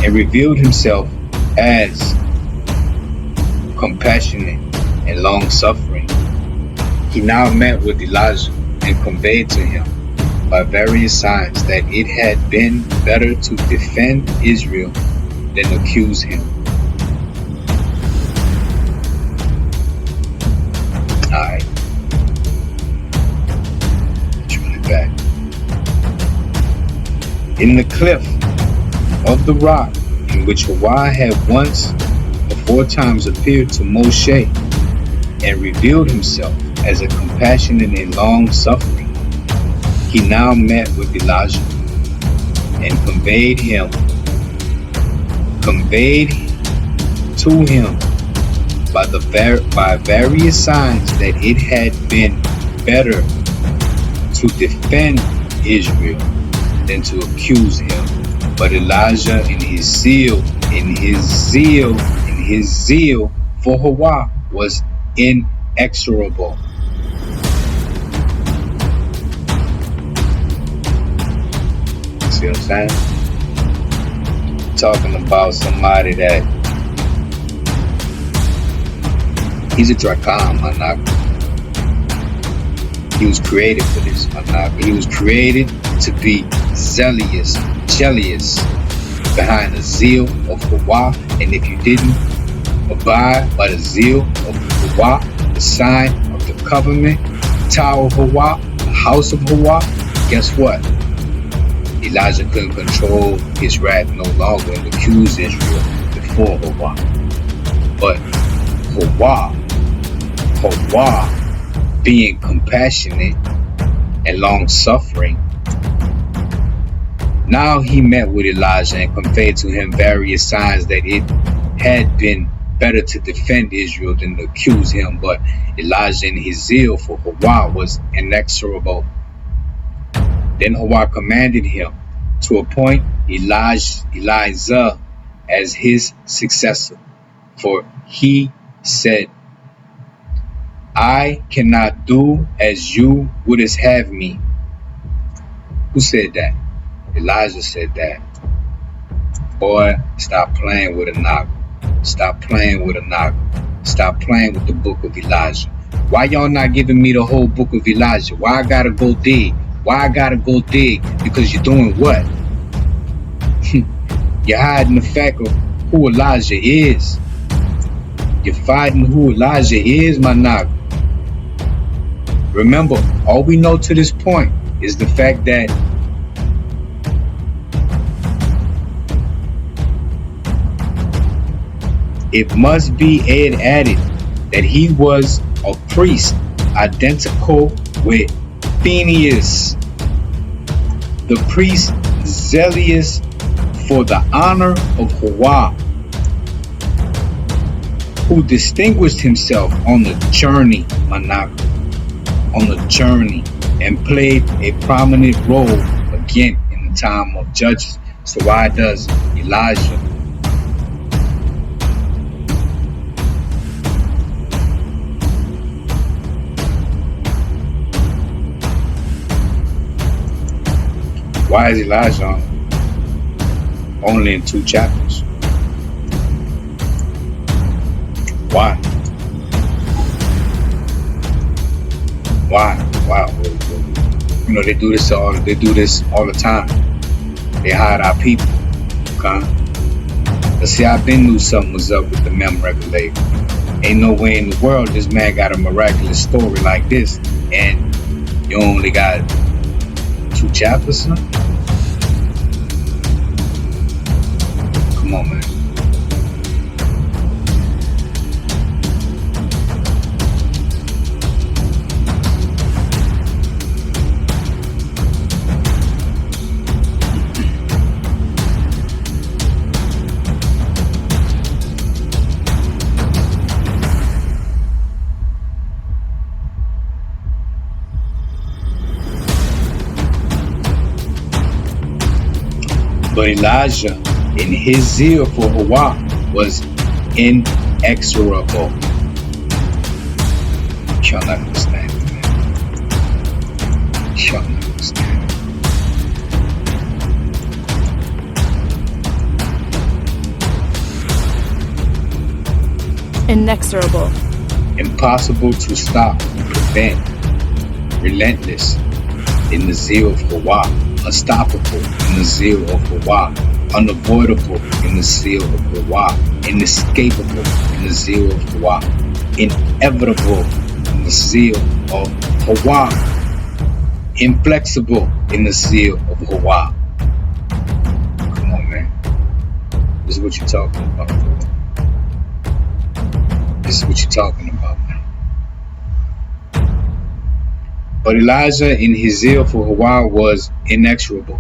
and revealed himself as compassionate and long-suffering. He now met with Elijah and conveyed to him by various signs that it had been better to defend Israel than accuse him. Alright. Let's run it back. In the cliff of the rock, in which HWH had once or 4 times appeared to Moshe and revealed himself as a compassionate and long-suffering, he now met with Elijah and conveyed to him by various signs that it had been better to defend Israel than to accuse him. But Elijah, in his zeal for HWH, was inexorable. See what I'm saying? Talking about somebody that he's a Drakam, Manak. He was created for this, Manak. He was created to be jealous behind the zeal of HWH. And if you didn't abide by the zeal of HWH, the sign of the covenant, tower of HWH, the house of HWH, guess what? Elijah couldn't control his wrath no longer and accuse Israel before HWH. But HWH being compassionate and long-suffering, now he met with Elijah and conveyed to him various signs that it had been better to defend Israel than to accuse him. But Elijah, in his zeal for HWH, was inexorable. Then HWH commanded him to appoint Elijah as his successor. For he said, I cannot do as you wouldst have me. Who said that? Elijah said that. Boy, stop playing with a novel. Stop playing with a novel. Stop playing with the book of Elijah. Why y'all not giving me the whole book of Elijah? Why I gotta go dig? Because you're doing what? You're hiding the fact of who Elijah is. You're fighting who Elijah is, my novel. Remember, all we know to this point is the fact that it must be added that he was a priest identical with Phineas, the priest zealous for the honor of HWH, who distinguished himself on the journey, and played a prominent role again in the time of Judges. So why does Elijah Why is Elijah only in 2 chapters? Why? Why? You know, they do this all the time. They hide our people. Okay? But see, I've been knew something was up with the mem regulator. Ain't no way in the world this man got a miraculous story like this, and you only got 2 chapters, son? Come on, man. But Elijah, in his zeal for Hawa, was inexorable. Y'all not understand, man. Y'all not understand. Inexorable. Impossible to stop, prevent, relentless in the zeal of Hawa. Unstoppable in the zeal of Hawa, unavoidable in the zeal of Hawa, inescapable in the zeal of Hawa, inevitable in the zeal of Hawa, inflexible in the zeal of Hawa. Come on, man. This is what you're talking about. This is what you're talking about, man. But Elijah in his zeal for Hawa was inexorable.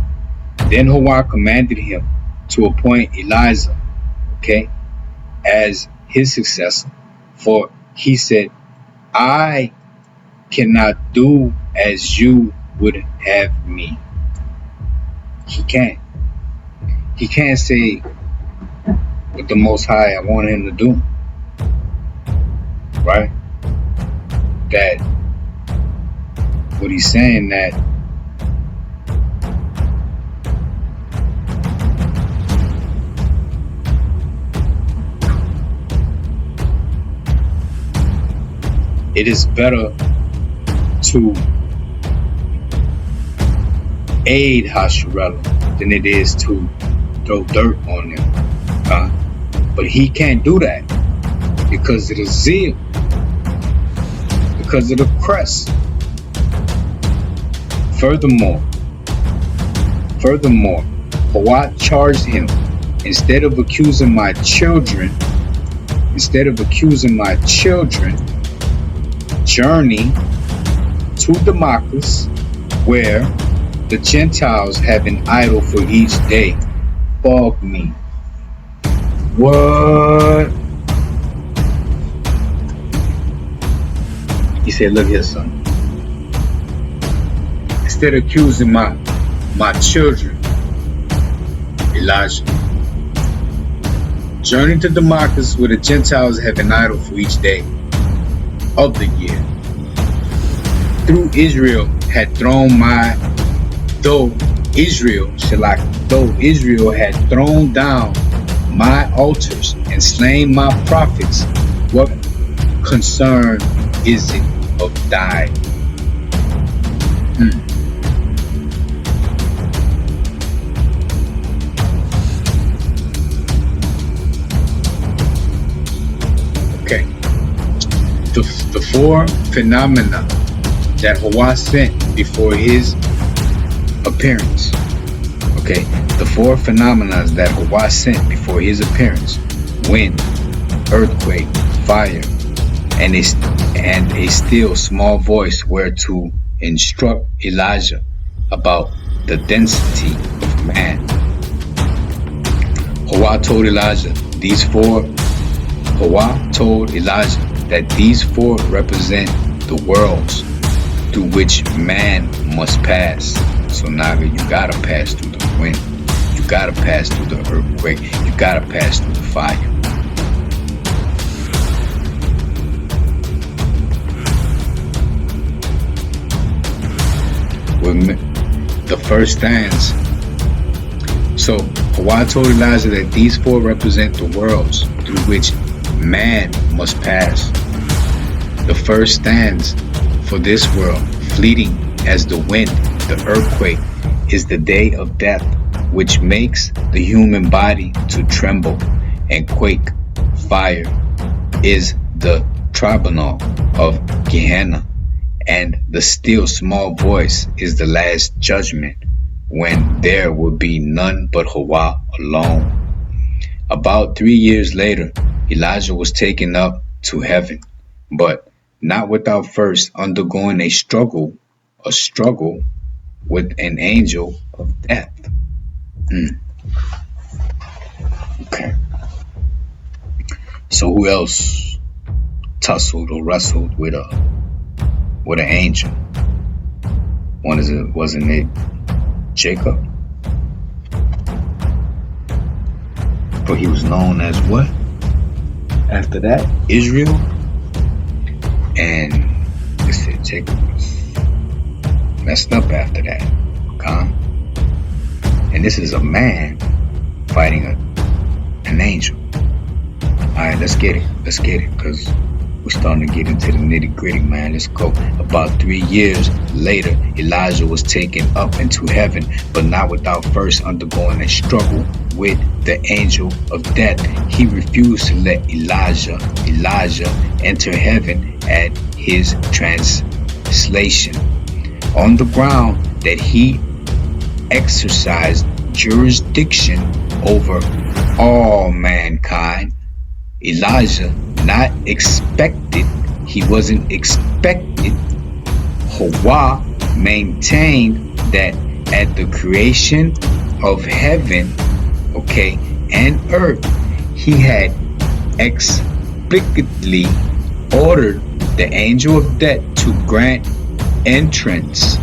Then Hawa commanded him to appoint Elijah, okay, as his successor. For he said, I cannot do as you would have me. He can't. He can't say what the Most High I want him to do. Right? That what he's saying that it is better to aid Hasharella than it is to throw dirt on them. But he can't do that because of the zeal, because of the crest. Furthermore, Hawa charged him, instead of accusing my children, journey to Damascus, where the Gentiles have an idol for each day. Bog me. What? He said, look here, son. Instead of accusing my children, Elijah, journey to Damascus where the Gentiles have an idol for each day of the year. Though Israel had thrown down my altars and slain my prophets, what concern is it of thine? Okay. The 4 phenomena that Hawa sent before his appearance. Okay. The 4 phenomena that Hawa sent before his appearance: wind, earthquake, fire, and a still small voice were to instruct Elijah about the density of man. Hawa told Elijah that these 4 represent the worlds through which man must pass. So now you gotta pass through the wind, you gotta pass through the earthquake, you gotta pass through the fire. The first stands. So Hawa told Elijah that these 4 represent the worlds through which man must pass. The first stands for this world, fleeting as the wind, the earthquake is the day of death, which makes the human body to tremble and quake. Fire is the tribunal of Gehenna, and the still small voice is the last judgment, when there will be none but Hawa alone. About 3 years later, Elijah was taken up to heaven, but not without first undergoing a struggle with an angel of death. Okay. So who else tussled or wrestled with an angel? Wasn't it Jacob? But he was known as what? After that, Israel. And they said Jacob was messed up after that. Okay? And this is a man fighting an angel. Alright, let's get it, because we're starting to get into the nitty gritty, man. Let's go. About 3 years later, Elijah was taken up into heaven, but not without first undergoing a struggle with the angel of death. He refused to let Elijah enter heaven at his translation, on the ground that he exercised jurisdiction over all mankind. Elijah wasn't expected. Hawa maintained that at the creation of heaven, and earth, he had explicitly ordered the angel of death to grant entrance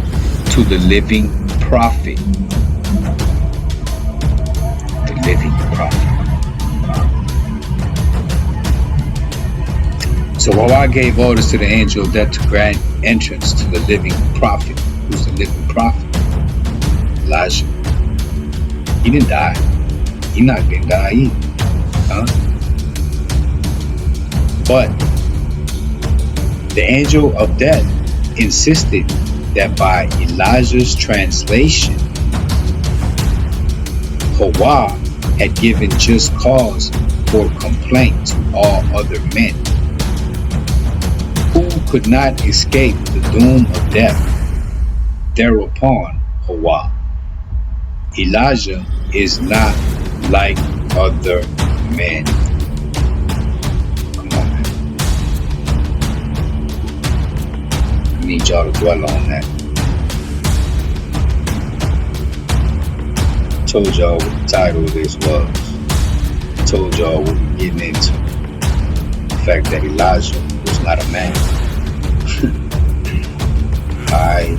to the living prophet. The living prophet. So Hawa gave orders to the angel of death to grant entrance to the living prophet. Who's the living prophet? Elijah. He didn't die. Enoch didn't die either. But the angel of death insisted that by Elijah's translation, Hawa had given just cause for complaint to all other men, who could not escape the doom of death. Thereupon, Hawa, Elijah is not like other men. Come on, man. I need y'all to dwell on that. I told y'all what the title of this was. I told y'all what we're getting into. The fact that Elijah was not a man. Alright.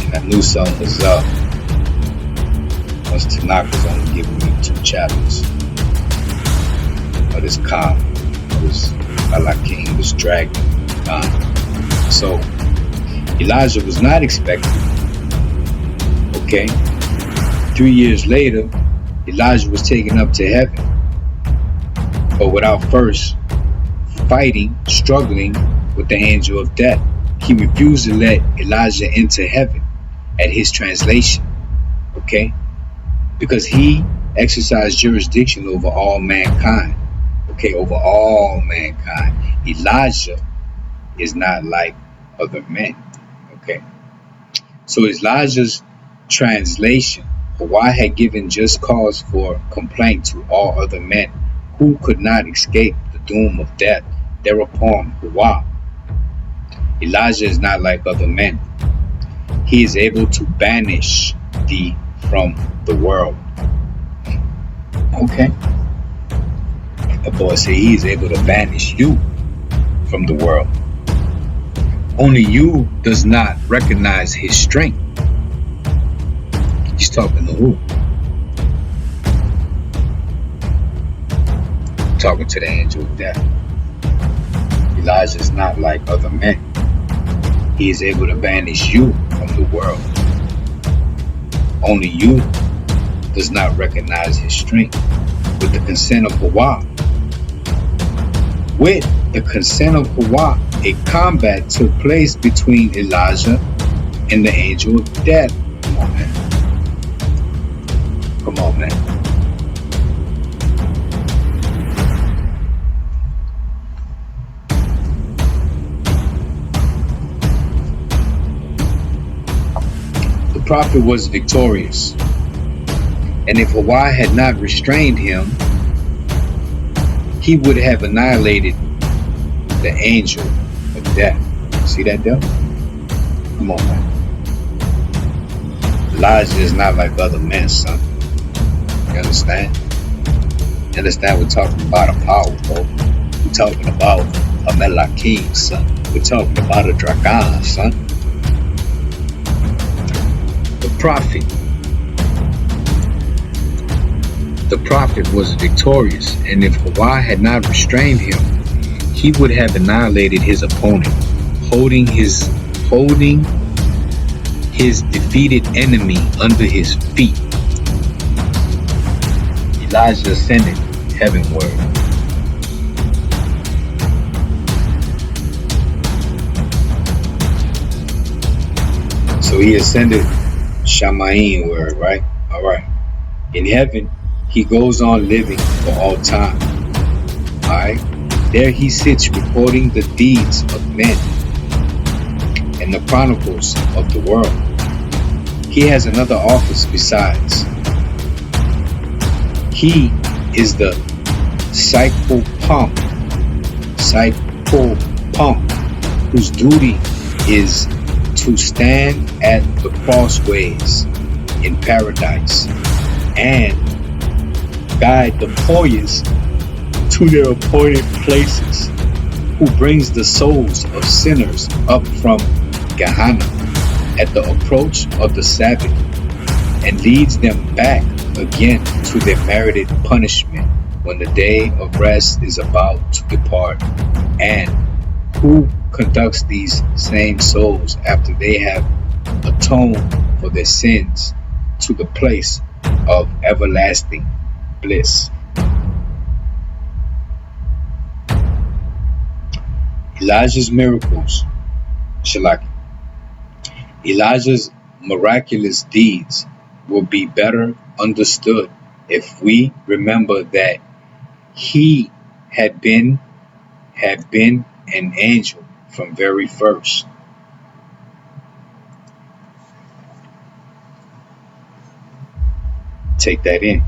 And I knew something was up once Tanakh was only giving me 2 chapters of this calm. This Malakim was dragging. So Elijah was not expected. 3 years later, Elijah was taken up to heaven, but without first struggling with the angel of death. He refused to let Elijah enter heaven at his translation, because he exercised jurisdiction over all mankind, over all mankind. Elijah is not like other men, So Elijah's translation, Hawa had given just cause for complaint to all other men who could not escape the doom of death. Thereupon, Hawa, Elijah is not like other men. He is able to banish thee from the world. The boy said he is able to banish you from the world. Only you does not recognize his strength. He's talking to who? Talking to the angel of death. Elijah is not like other men. He is able to banish you from the world. Only you does not recognize his strength. With the consent of Hawa, With the consent of Hawa, a combat took place between Elijah and the angel of death. Come on, man. Come on, man. The prophet was victorious, and if Hawa had not restrained him, he would have annihilated the angel of death. See that, devil? Come on, man. Elijah is not like other men, son. You understand? You understand? We're talking about a power, bro. We're talking about a Melakim, son. We're talking about a Dragon, son. The prophet was victorious, and if Hawa had not restrained him, he would have annihilated his opponent, holding his defeated enemy under his feet. Elijah ascended heavenward. So he ascended Shamayim word, right? All right. In heaven, he goes on living for all time. All right. There he sits recording the deeds of men and the chronicles of the world. He has another office besides. He is the psychopomp, whose duty is to stand at the crossways in paradise and guide the poyas to their appointed places, who brings the souls of sinners up from Gehenna at the approach of the Sabbath and leads them back again to their merited punishment when the day of rest is about to depart, and who conducts these same souls after they have atoned for their sins to the place of everlasting bliss. Elijah's miracles, Elijah's miraculous deeds will be better understood if we remember that he had been an angel from very first. Take that in.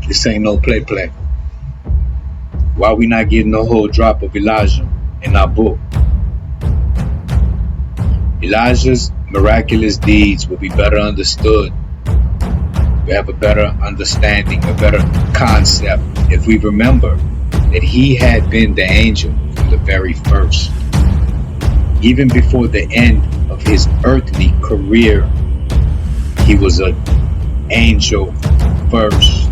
This ain't no play. Why we not getting a whole drop of Elijah in our book? Elijah's miraculous deeds will be better understood. We have a better understanding, a better concept if we remember that he had been the angel from the very first. Even before the end of his earthly career, he was an angel first.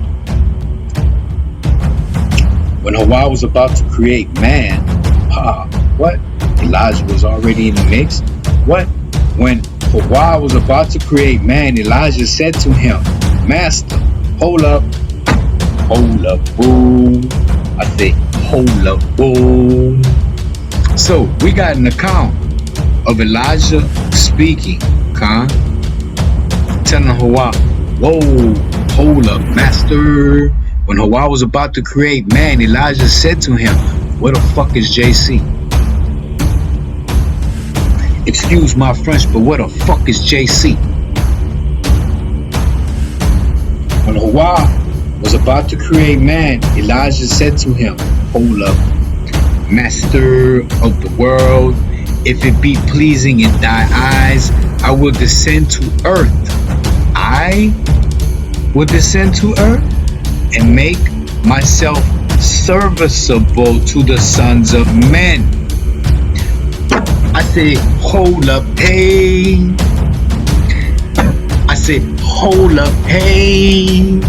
When Hawa was about to create man, what? Elijah was already in the mix? What? When Hawa was about to create man, Elijah said to him, Master, hold up, boom. I say, hold up, boom. So we got an account of Elijah speaking, telling Hawa, whoa, hold up, master. When Hawa was about to create man, Elijah said to him, where the fuck is JC? Excuse my French, but where the fuck is JC? When Hawa was about to create man, Elijah said to him, hold up, master of the world, if it be pleasing in thy eyes, I will descend to earth. I will descend to earth and make myself serviceable to the sons of men. I say, hold up, hey. I say, hold up, hey.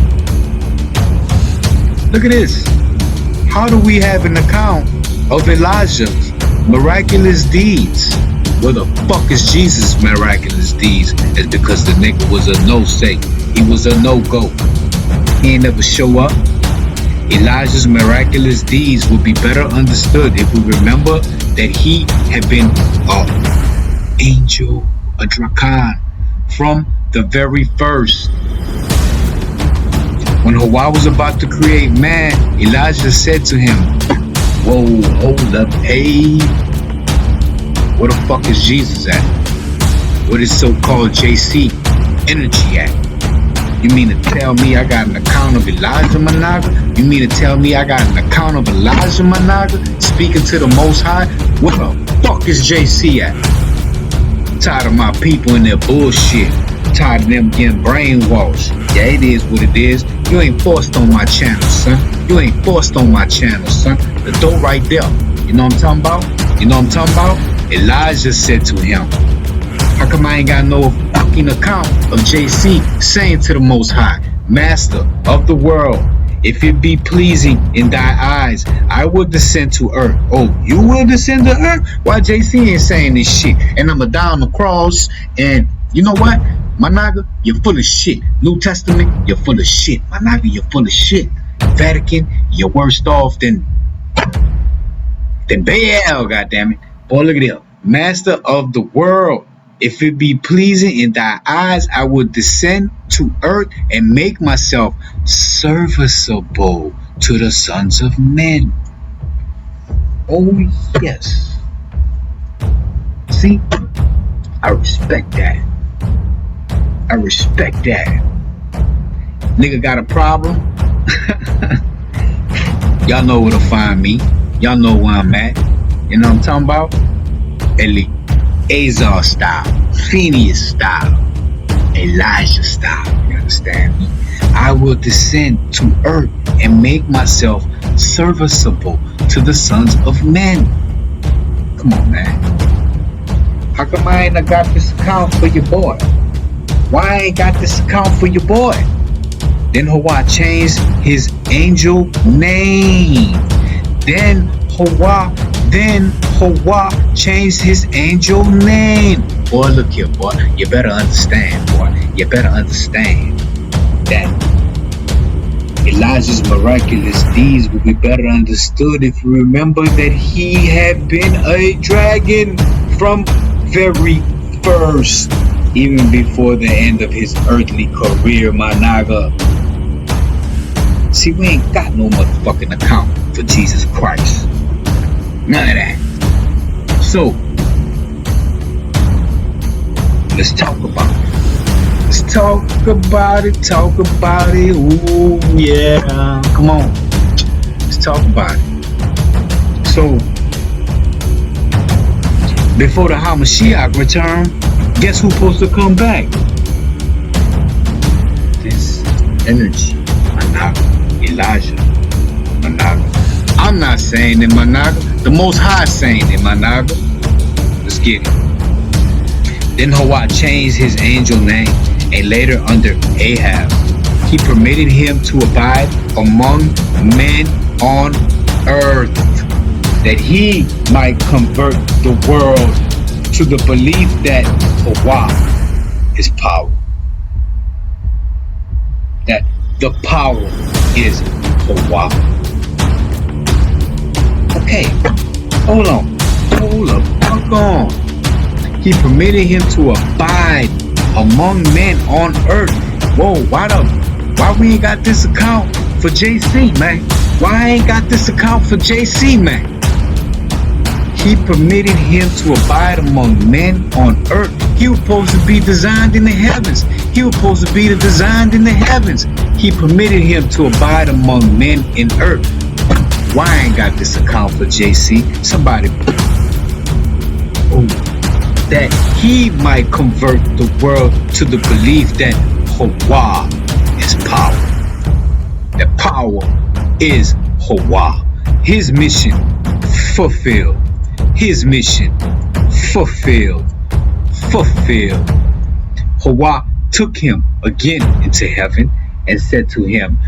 Look at this. How do we have an account of Elijah's miraculous deeds? Where the fuck is Jesus' miraculous deeds? It's because the nigga was a no-say. He was a no-go. He ain't never show up. Elijah's miraculous deeds would be better understood if we remember that he had been an angel, a drakan, from the very first. When Hawa was about to create man, Elijah said to him, "Whoa, hold up, hey. Where the fuck is Jesus at? Where is so-called JC energy at? You mean to tell me I got an account of Elijah, my nigga? You mean to tell me I got an account of Elijah, my nigga? Speaking to the Most High? Where the fuck is JC at? Tired of my people and their bullshit. Tired of them getting brainwashed. Yeah, it is what it is. You ain't forced on my channel, son. You ain't forced on my channel, son. The door right there. You know what I'm talking about? You know what I'm talking about? Elijah said to him, how come I ain't got no fucking account of JC saying to the Most High, Master of the world, if it be pleasing in thy eyes, I will descend to earth. Oh, you will descend to earth? Why JC ain't saying this shit? And I'ma die on the cross, and you know what? My nigga, you're full of shit. New Testament, you're full of shit. My nigga, you're full of shit. Vatican, you're worse off than Baal, goddammit. Boy, look at it. Master of the world, if it be pleasing in thy eyes, I will descend to earth and make myself serviceable to the sons of men. Oh, yes. See, I respect that. I respect that. Nigga got a problem? Y'all know where to find me. Y'all know where I'm at. You know what I'm talking about? Azar style, Phineas style, Elijah style. You understand me? I will descend to earth and make myself serviceable to the sons of men. Come on, man. How come I ain't got this account for your boy? Why I ain't got this account for your boy? Then Hawa changed his angel name. Then Hawa changed his angel name. Boy, look here, boy. You better understand, boy. You better understand that Elijah's miraculous deeds will be better understood if you remember that he had been a dragon from very first, even before the end of his earthly career, my naga. See, we ain't got no motherfucking account for Jesus Christ. None of that. So, let's talk about it. Let's talk about it, talk about it. Ooh, yeah. Come on. Let's talk about it. So, before the Hamashiach return, guess who's supposed to come back? This energy. Managa. Elijah. Managa. I'm not saying it, Managa. The Most High saying it, Managa. Let's get it. Then Hawa changed his angel name, and later under Ahab, he permitted him to abide among men on earth, that he might convert the world to the belief that Hawa is power. That the power is Hawa. Okay, hold up, fuck on. He permitted him to abide among men on earth. Whoa, why we ain't got this account for JC, man? Why I ain't got this account for JC, man? He permitted him to abide among men on earth. He was supposed to be designed in the heavens. He was supposed to be designed in the heavens. He permitted him to abide among men in earth. Why I ain't got this account for JC? Somebody. Oh, that he might convert the world to the belief that Hawa is power. That power is Hawa. His mission fulfilled. His mission fulfilled. Hawa took him again into heaven and said to him,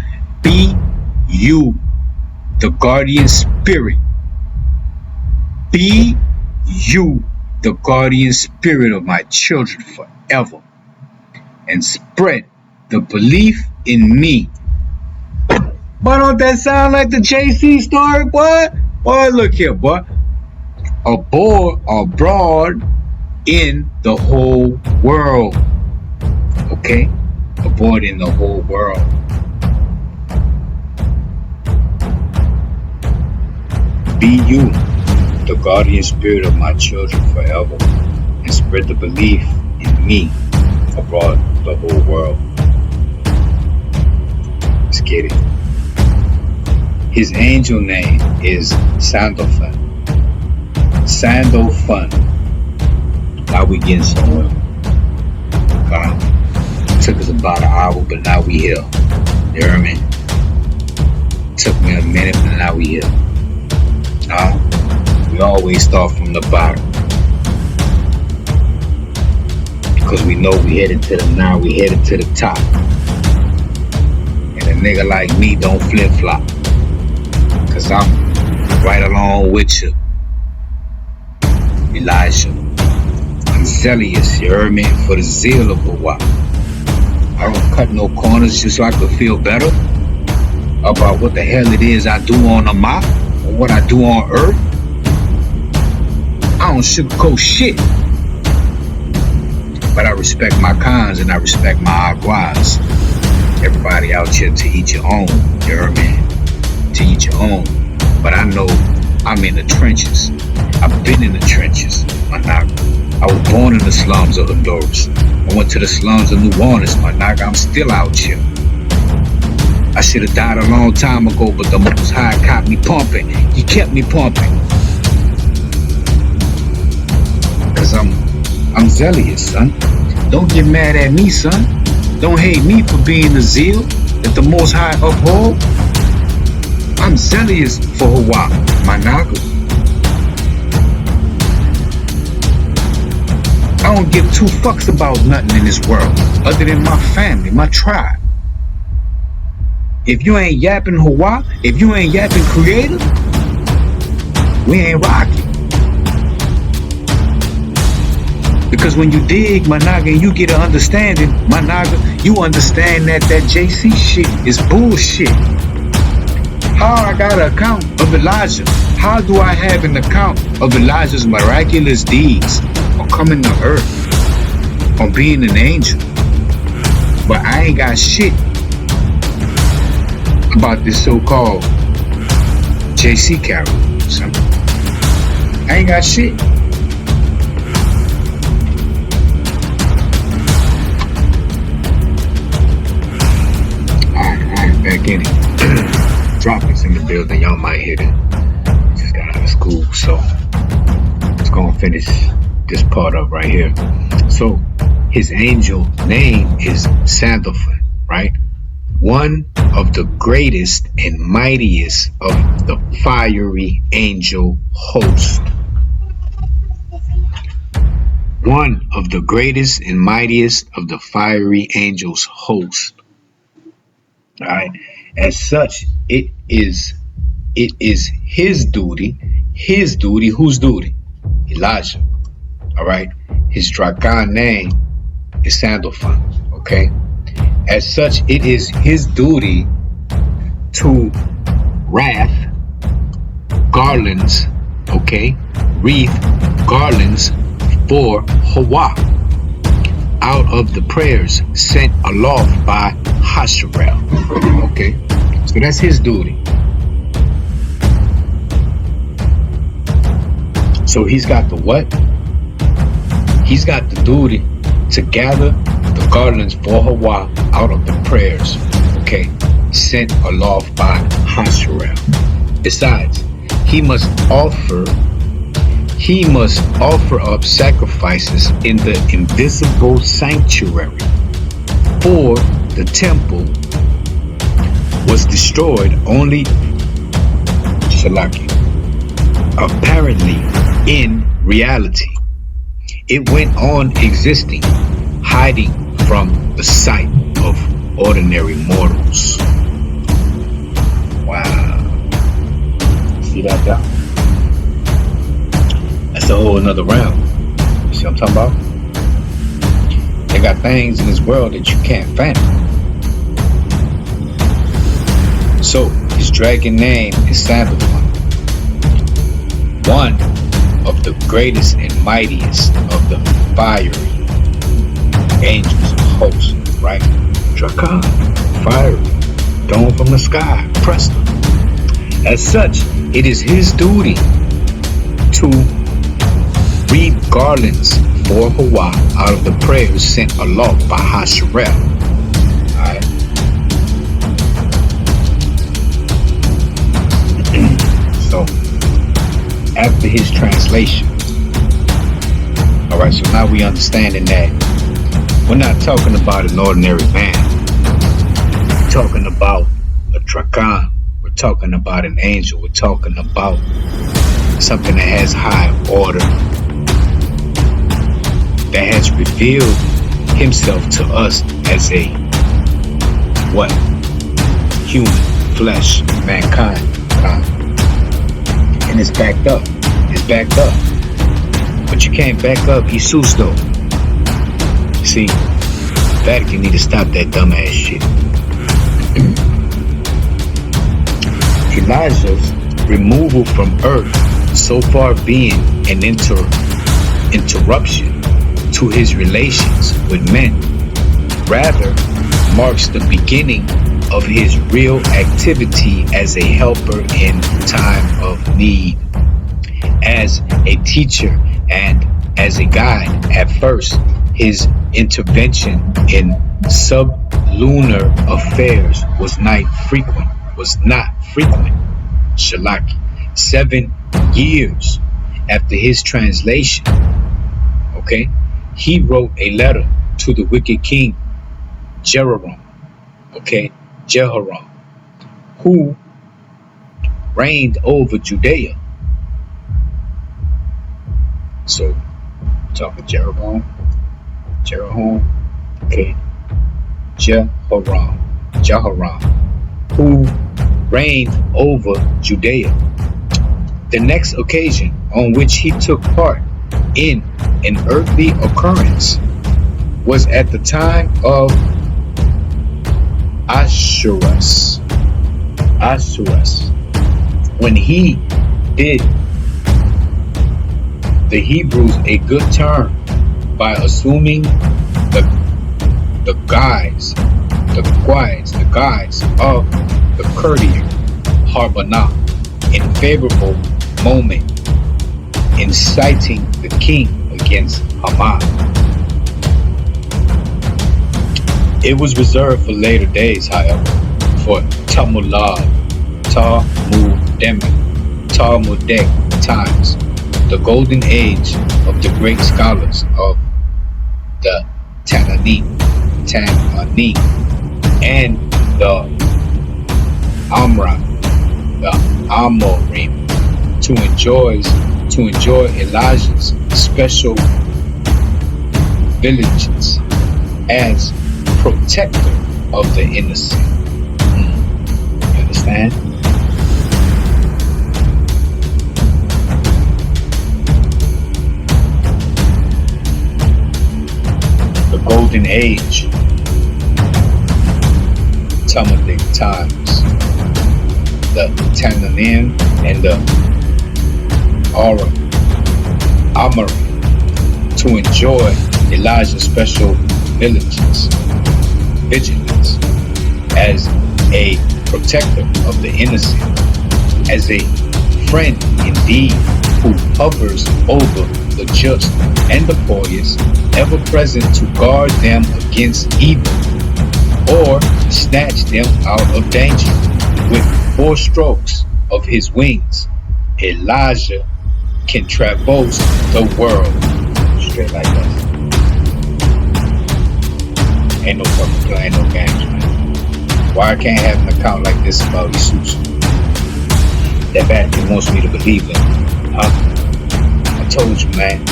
be you the guardian spirit. Be you the guardian spirit of my children forever, and spread the belief in me Boy, don't that sound like the JC story, boy? Boy, look here, boy. Abroad in the whole world. Okay? Abroad in the whole world. Be you, the guardian spirit of my children forever, and spread the belief in me abroad the whole world. Let's get it. His angel name is Sandalphon. Sandalphon. Now we getting somewhere. Took us about an hour, but now we here. You hear me? Took me a minute, but now we here. We always start from the bottom. Because we know we headed to the now, we headed to the top. And a nigga like me don't flip-flop. Cause I'm right along with you, Elijah. I'm zealous, you heard me, for the zeal of the while. I don't cut no corners just so I could feel better about what the hell it is I do on the map or what I do on earth. I don't sugarcoat shit. But I respect my cons and I respect my aguas. Everybody out here to each your own, you heard me? To each your own. But I know I'm in the trenches. I've been in the trenches, my nigga. I was born in the slums of Honduras. I went to the slums of New Orleans, my nigga. I'm still out here. I should have died a long time ago, but the Most High caught me pumping. He kept me pumping. Cause I'm zealous, son. Don't get mad at me, son. Don't hate me for being the zeal that the Most High uphold. I'm zealous for Hawaii, my nigga. I don't give two fucks about nothing in this world other than my family, my tribe. If you ain't yapping Hawaii, if you ain't yapping Creator, we ain't rocking. Because when you dig, my nigga, and you get an understanding, my nigga, you understand that JC shit is bullshit. How I got an account of Elijah? How do I have an account of Elijah's miraculous deeds on coming to earth, on being an angel? But I ain't got shit about this so-called JC character. I ain't got shit. Alright, back in it. Droppings in the building, y'all might hear it. Just got out of school, so let's go and finish this part up right here. So his angel name is Sandalphon, right? One of the greatest and mightiest of the fiery angel host. One of the greatest and mightiest of the fiery angels host. All right. As such, it is his duty. His duty. Whose duty? Elijah. All right. His Dragon name is Sandalphon. Okay. As such, it is his duty to wreath garlands. Okay. Wreath garlands for Hawaii out of the prayers sent aloft by HWH. Okay, so that's his duty. So he's got the what? He's got the duty to gather the garlands for Hawaii out of the prayers, okay, sent aloft by HWH. Besides, he must offer up sacrifices in the invisible sanctuary, for the temple was destroyed only apparently. In reality, it went on existing, hiding from the sight of ordinary mortals. Wow. See that down? That's a whole another realm. You see what I'm talking about? They got things in this world that you can't fathom. So his dragon name is Sandalphon, one of the greatest and mightiest of the fiery angels of hosts, right? Drakan, fiery, thrown from the sky, prester. As such, it is his duty to read garlands for Hawa out of the prayers sent aloft by Hasharel. Alright. So, after his translation, alright, so now we understanding that we're not talking about an ordinary man. We're talking about a Drakan. We're talking about an angel. We're talking about something that has high order, that has revealed himself to us as a what? Human, flesh, mankind. And it's backed up. It's backed up. But you can't back up Jesus though. See, Vatican need to stop that dumbass shit. Elijah's removal from earth so far being an interruption to his relations with men, rather marks the beginning of his real activity as a helper in time of need, as a teacher and as a guide. At first, his intervention in sublunar affairs was not frequent. Shalaki. 7 years after his translation, okay, he wrote a letter to the wicked king Jehoram, who reigned over Judea. So, talking Jehoram, okay, Jehoram, who reigned over Judea. The next occasion on which he took part in an earthly occurrence was at the time of Ahasuerus, when he did the Hebrews a good turn by assuming the guise of the courtier Harbonah in favorable moment, inciting the king against Haman. It was reserved for later days, however, for Talmudic times, the golden age of the great scholars of the Tannaim, and the Amorim, to enjoy Elijah's special villages as protector of the innocent. You understand? The golden age, Talmudic times, the Tannaim and the Amorim, to enjoy Elijah's special vigilance as a protector of the innocent, as a friend indeed, who hovers over the just and the pious, ever present to guard them against evil or snatch them out of danger. With 4 strokes of his wings, Elijah can traverse the world. Straight like that. Ain't no fucking play, ain't no games, man. Why I can't have an account like this about Jesus? That Vatican wants me to believe in, huh? I told you, man.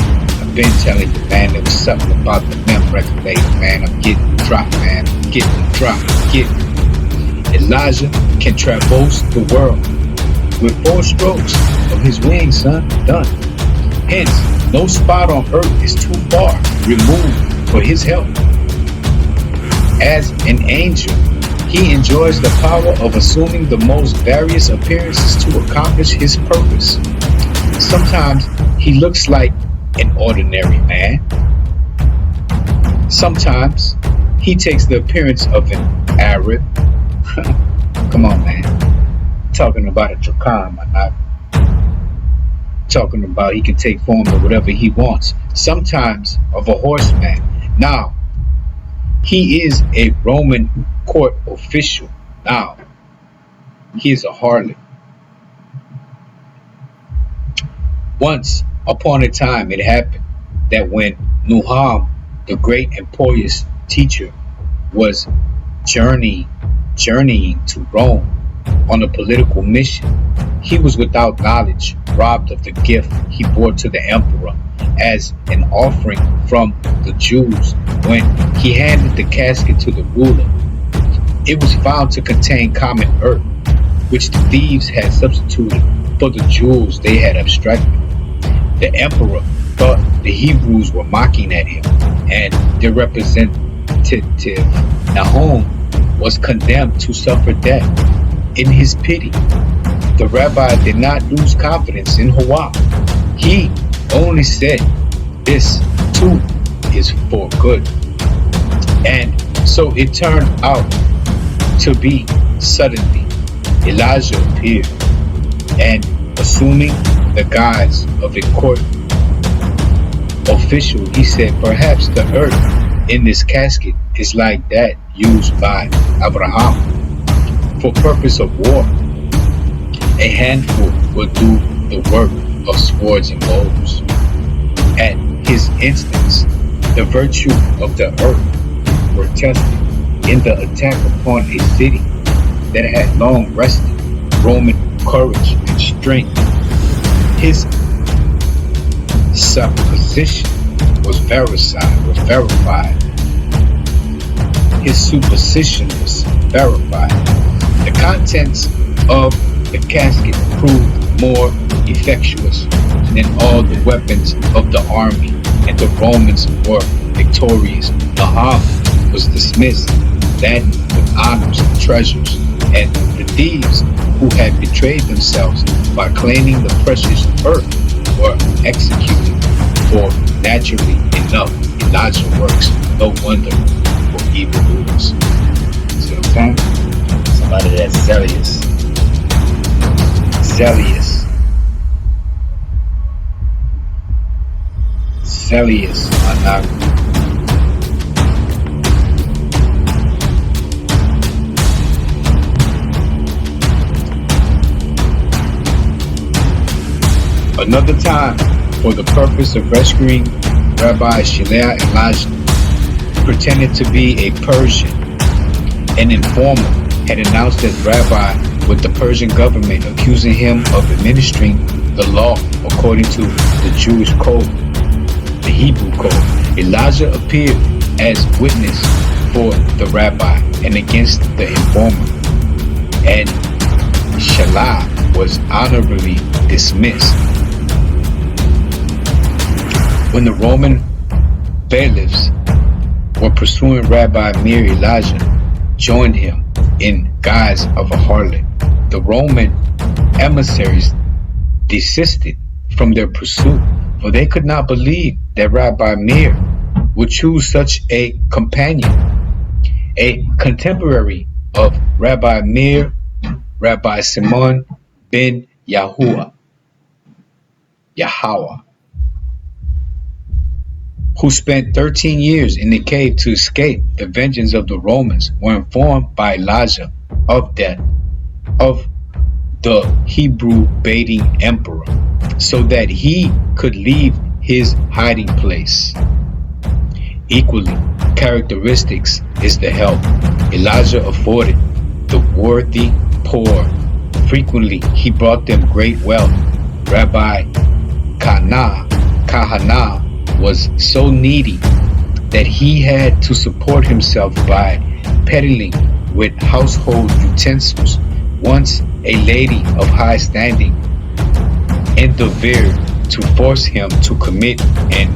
I've been telling you, man. There was something about the mem regulator, man. I'm getting dropped, man. I'm getting dropped. Elijah can traverse the world with 4 strokes of his wings, son. Done. Hence, no spot on earth is too far removed for his help. As an angel, He enjoys the power of assuming the most various appearances to accomplish his purpose. Sometimes he looks like an ordinary man. Sometimes he takes the appearance of an Arab. Come on, man. I'm talking about a Turkan, I'm not talking about he can take form of whatever he wants. Sometimes of a horseman. Now, he is a Roman court official. Now, he is a harlot. Once upon a time, it happened that when Nuham, the great and pious teacher, was journeying to Rome on a political mission, he was without knowledge, robbed of the gift he brought to the emperor as an offering from the Jews. When he handed the casket to the ruler, it was found to contain common earth, which the thieves had substituted for the jewels they had abstracted. The emperor thought the Hebrews were mocking at him, and their representative Nahum was condemned to suffer death. In his pity, the rabbi did not lose confidence in Hawa. He only said, "This too is for good." And so it turned out to be. Suddenly, Elijah appeared, and assuming the guise of a court official, he said, "Perhaps the earth in this casket is like that used by Abraham for purpose of war. A handful will do the work of swords and bows." At his instance, the virtue of the earth were tested in the attack upon a city that had long rested Roman courage and strength. His supposition was verified. His superstition was verified. The contents of the casket proved more effectuous than all the weapons of the army, and the Romans were victorious. Nahum was dismissed, laden with honors and treasures, and the thieves who had betrayed themselves by claiming the precious earth were executed. For naturally enough, Elijah works no wonder for evildoers. See what I'm saying? Somebody that's zealous. Another time, for the purpose of rescuing Rabbi Shilea, Elijah pretended to be a Persian. An informer had announced that Rabbi with the Persian government, accusing him of administering the law according to the Jewish code, the Hebrew code. Elijah appeared as witness for the rabbi and against the informer, and Shalah was honorably dismissed. When the Roman bailiffs were pursuing Rabbi Meir, Elijah joined him in guise of a harlot. The Roman emissaries desisted from their pursuit, for they could not believe that Rabbi Meir would choose such a companion. A contemporary of Rabbi Meir, Rabbi Simon ben Yahweh, who spent 13 years in the cave to escape the vengeance of the Romans, were informed by Elijah of the Hebrew baiting emperor, so that he could leave his hiding place. Equally characteristics is the help Elijah afforded the worthy poor. Frequently he brought them great wealth. Rabbi Kahana was so needy that he had to support himself by peddling with household utensils. Once a lady of high standing endeavored to force him to commit an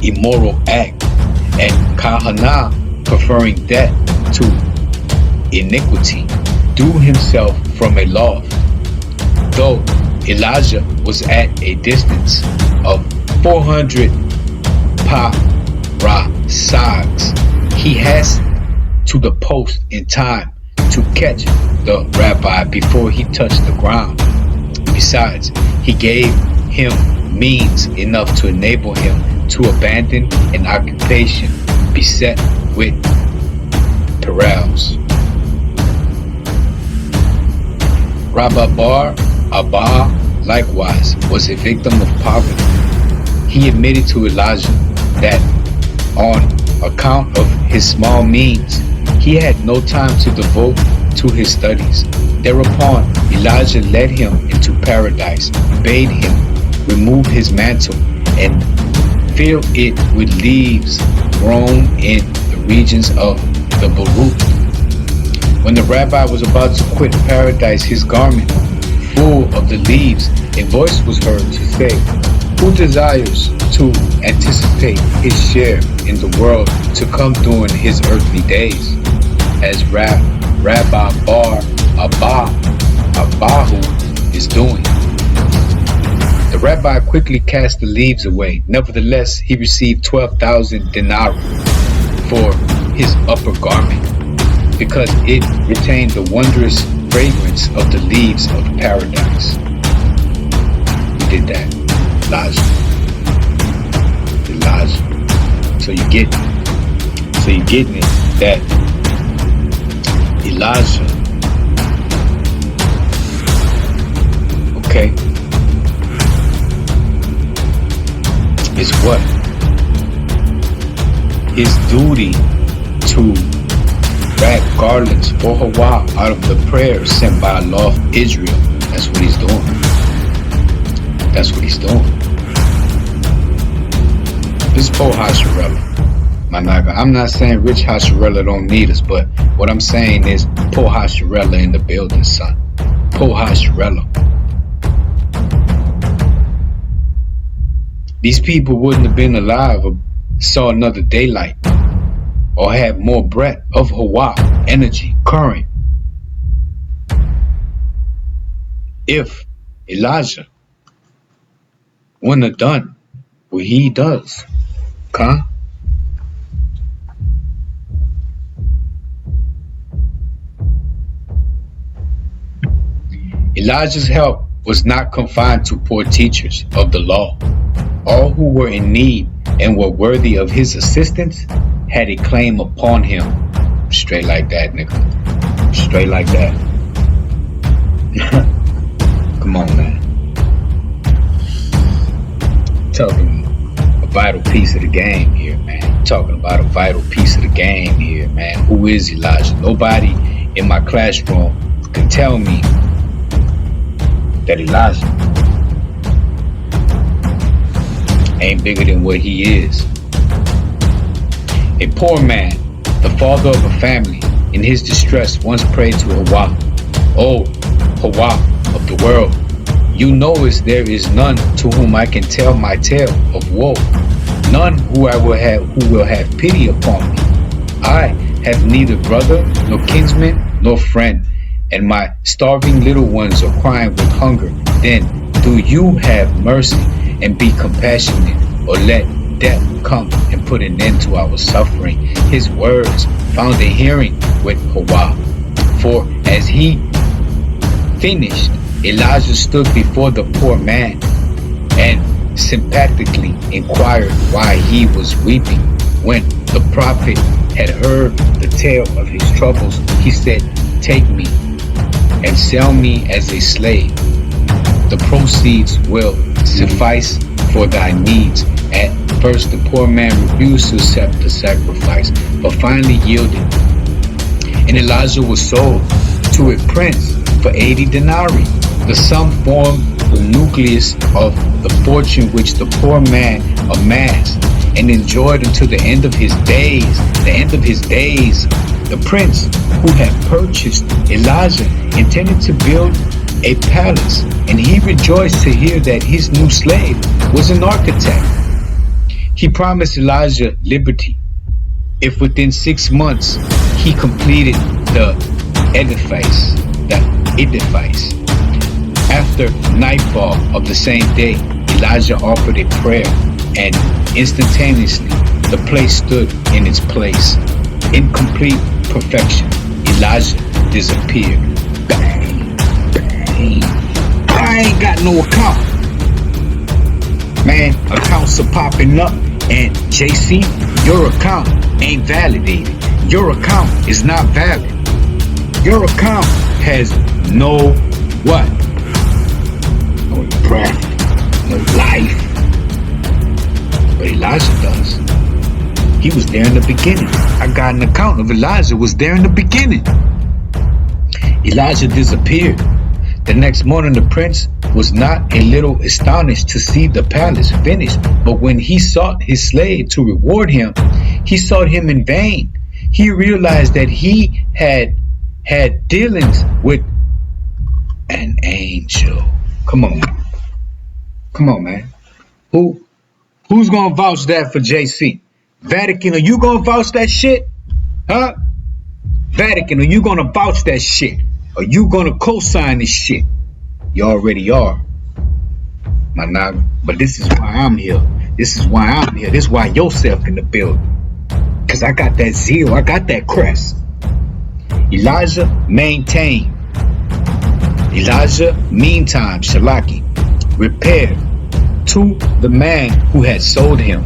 immoral act, and Kahana, preferring death to iniquity, threw himself from a loft. Though Elijah was at a distance of 400 parasags, he hastened to the post in time to catch the rabbi before he touched the ground. Besides, he gave him means enough to enable him to abandon an occupation beset with perils. Rabbi Bar Abba likewise was a victim of poverty. He admitted to Elijah that on account of his small means, he had no time to devote to his studies. Thereupon, Elijah led him into paradise, bade him remove his mantle, and fill it with leaves grown in the regions of the Baruch. When the rabbi was about to quit paradise, his garment full of the leaves, a voice was heard to say, "Who desires to anticipate his share in the world to come during his earthly days?" As Rabbi Bar Abahu is doing. The rabbi quickly cast the leaves away. Nevertheless, he received 12,000 denarii for his upper garment, because it retained the wondrous fragrance of the leaves of paradise. Who did that? Elijah. So you're getting it that Elijah, okay, is what? His duty to wrap garlands for Hawa out of the prayers sent by Allah of Israel. That's what he's doing. That's what he's doing. This poor Hasharella. Managa, I'm not saying rich Hasharella don't need us, but what I'm saying is poor Hasharella in the building, son. Poor Hasharella. These people wouldn't have been alive or saw another daylight or had more breath of Hawa, energy, current, if Elijah wouldn't have done what he does. Huh? Elijah's help was not confined to poor teachers of the law. All who were in need and were worthy of his assistance had a claim upon him. Straight like that, nigga. Straight like that. Come on, man. Talking a vital piece of the game here, man. Talking about a vital piece of the game here, man. Who is Elijah? Nobody in my classroom can tell me that Elijah ain't bigger than what he is. A poor man, the father of a family, in his distress once prayed to Hawa, "Oh, Hawa of the world, you knowest there is none to whom I can tell my tale of woe, none who will have pity upon me. I have neither brother, nor kinsman, nor friend, and my starving little ones are crying with hunger. Then do you have mercy and be compassionate, or let death come and put an end to our suffering." His words found a hearing with Hawa, for as he finished, Elijah stood before the poor man and sympathetically inquired why he was weeping. When the prophet had heard the tale of his troubles, he said, "Take me and sell me as a slave. The proceeds will suffice for thy needs." At first, the poor man refused to accept the sacrifice, but finally yielded. And Elijah was sold to a prince for 80 denarii. The sum formed the nucleus of the fortune which the poor man amassed and enjoyed until the end of his days. The end of his days. The prince who had purchased Elijah intended to build a palace, and he rejoiced to hear that his new slave was an architect. He promised Elijah liberty if within 6 months he completed the edifice. After nightfall of the same day, Elijah offered a prayer, and instantaneously the place stood in its place. In complete perfection, Elijah disappeared. Bang, bang. I ain't got no account. Man, accounts are popping up, and JC, your account ain't validated. Your account is not valid. Your account has no what? No breath, no life. But Elijah does. He was there in the beginning. I got an account of Elijah was there in the beginning. Elijah disappeared. The next morning, the prince was not a little astonished to see the palace finished. But when he sought his slave to reward him, he sought him in vain. He realized that he had dealings with an angel. Come on, man. Come on, man. Who's gonna vouch that for JC? Vatican, are you gonna vouch that shit? Huh? Vatican, are you gonna vouch that shit? Are you gonna co-sign this shit? You already are, my nigga. But this is why I'm here. This is why I'm here. This is why yourself in the building. Cause I got that zeal. I got that crest. Elijah maintained. Elijah, meantime, Shalaki, repaired to the man who had sold him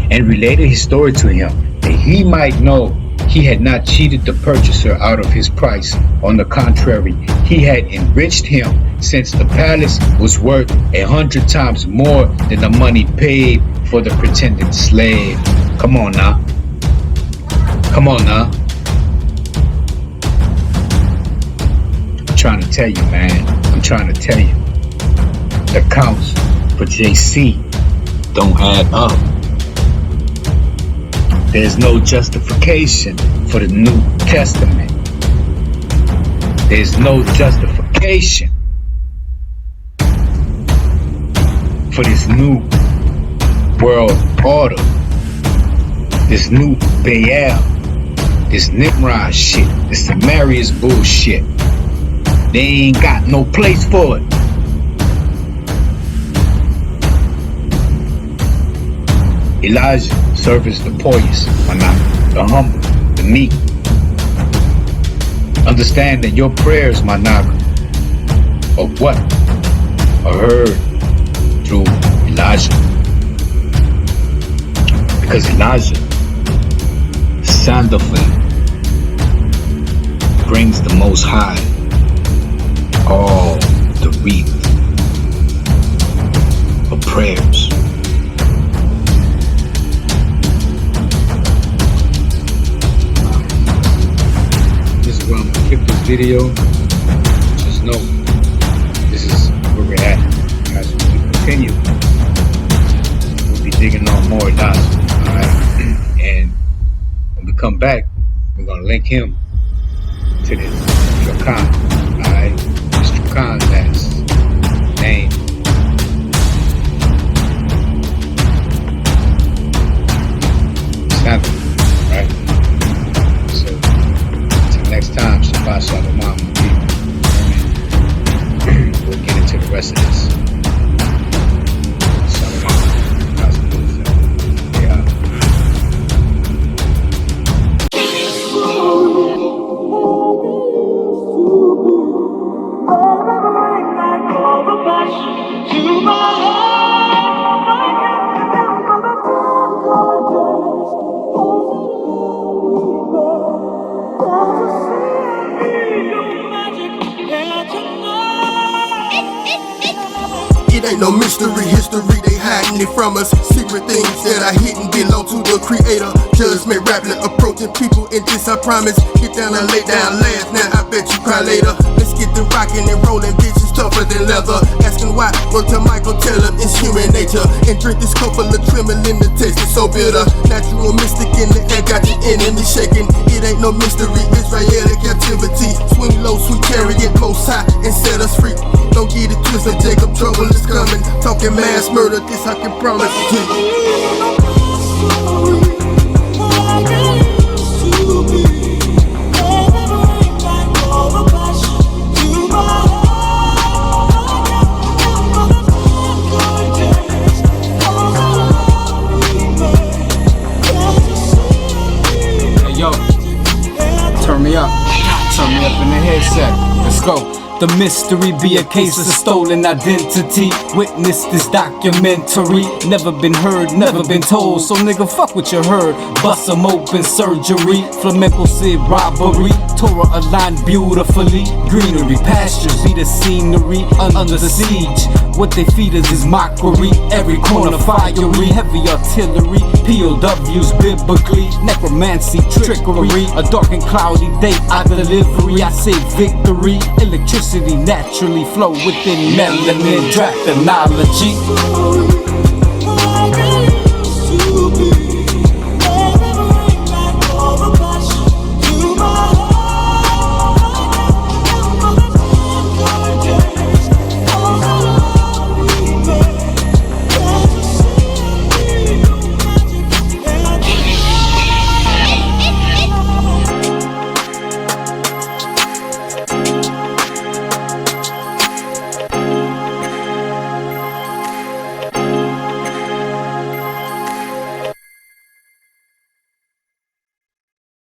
and related his story to him, that he might know he had not cheated the purchaser out of his price. On the contrary, he had enriched him, since the palace was worth 100 times more than the money paid for the pretended slave. Come on now. Come on now. I'm trying to tell you, man. I'm trying to tell you. The counts for JC don't add up. There's no justification for the New Testament. There's no justification for this new world order, this new Baal, this Nimrod shit, this Samaria's bullshit. They ain't got no place for it. Elijah serviced the poorest, the humble, the meek. Understand that your prayers, my naga, are what are heard through Elijah. Because Elijah, Sandalphon, brings the Most High all the wreath of prayers. Where I'm gonna clip this video. Just know this is where we're at. As we continue, we'll be digging on more Elijah. Alright? And when we come back, we're gonna link him to this Khan. Alright? Mr. Khan's last name. Sandal. Right? So next time, Shabbat Shalom, we'll get into the rest of this. Shalom. Yeah. It ain't no mystery, history, they hiding it from us. Secret things that are hidden below to the creator. Judgment rapidly approaching people in this I promise. Get down and lay down, laugh, now I bet you cry later. Let's get the rockin' and rollin', bitches tougher than leather. Asking why, well tell Michael, tell him it's human nature. And drink this cup full of trembling, the taste is so bitter. Natural mystic in the air, got your enemy shaking. It ain't no mystery, Israeli captivity. Swing low, sweet chariot, most high, and set us free. Don't get it twisted, Jacob, trouble is coming. Talking mass murder, this I can promise to you. Turn me up in the headset. Let's go. The mystery be a case of stolen identity. Witness this documentary. Never been heard, never been told. So nigga, fuck what you heard. Bust 'em open, surgery. Flamenco said robbery. Torah aligned beautifully. Greenery, pastures be the scenery. Under siege, what they feed us is mockery. Every corner fiery, heavy artillery. POWs biblically. Necromancy, trickery. A dark and cloudy day, I delivery. I say victory. Electricity naturally flow within melanin. Dracology.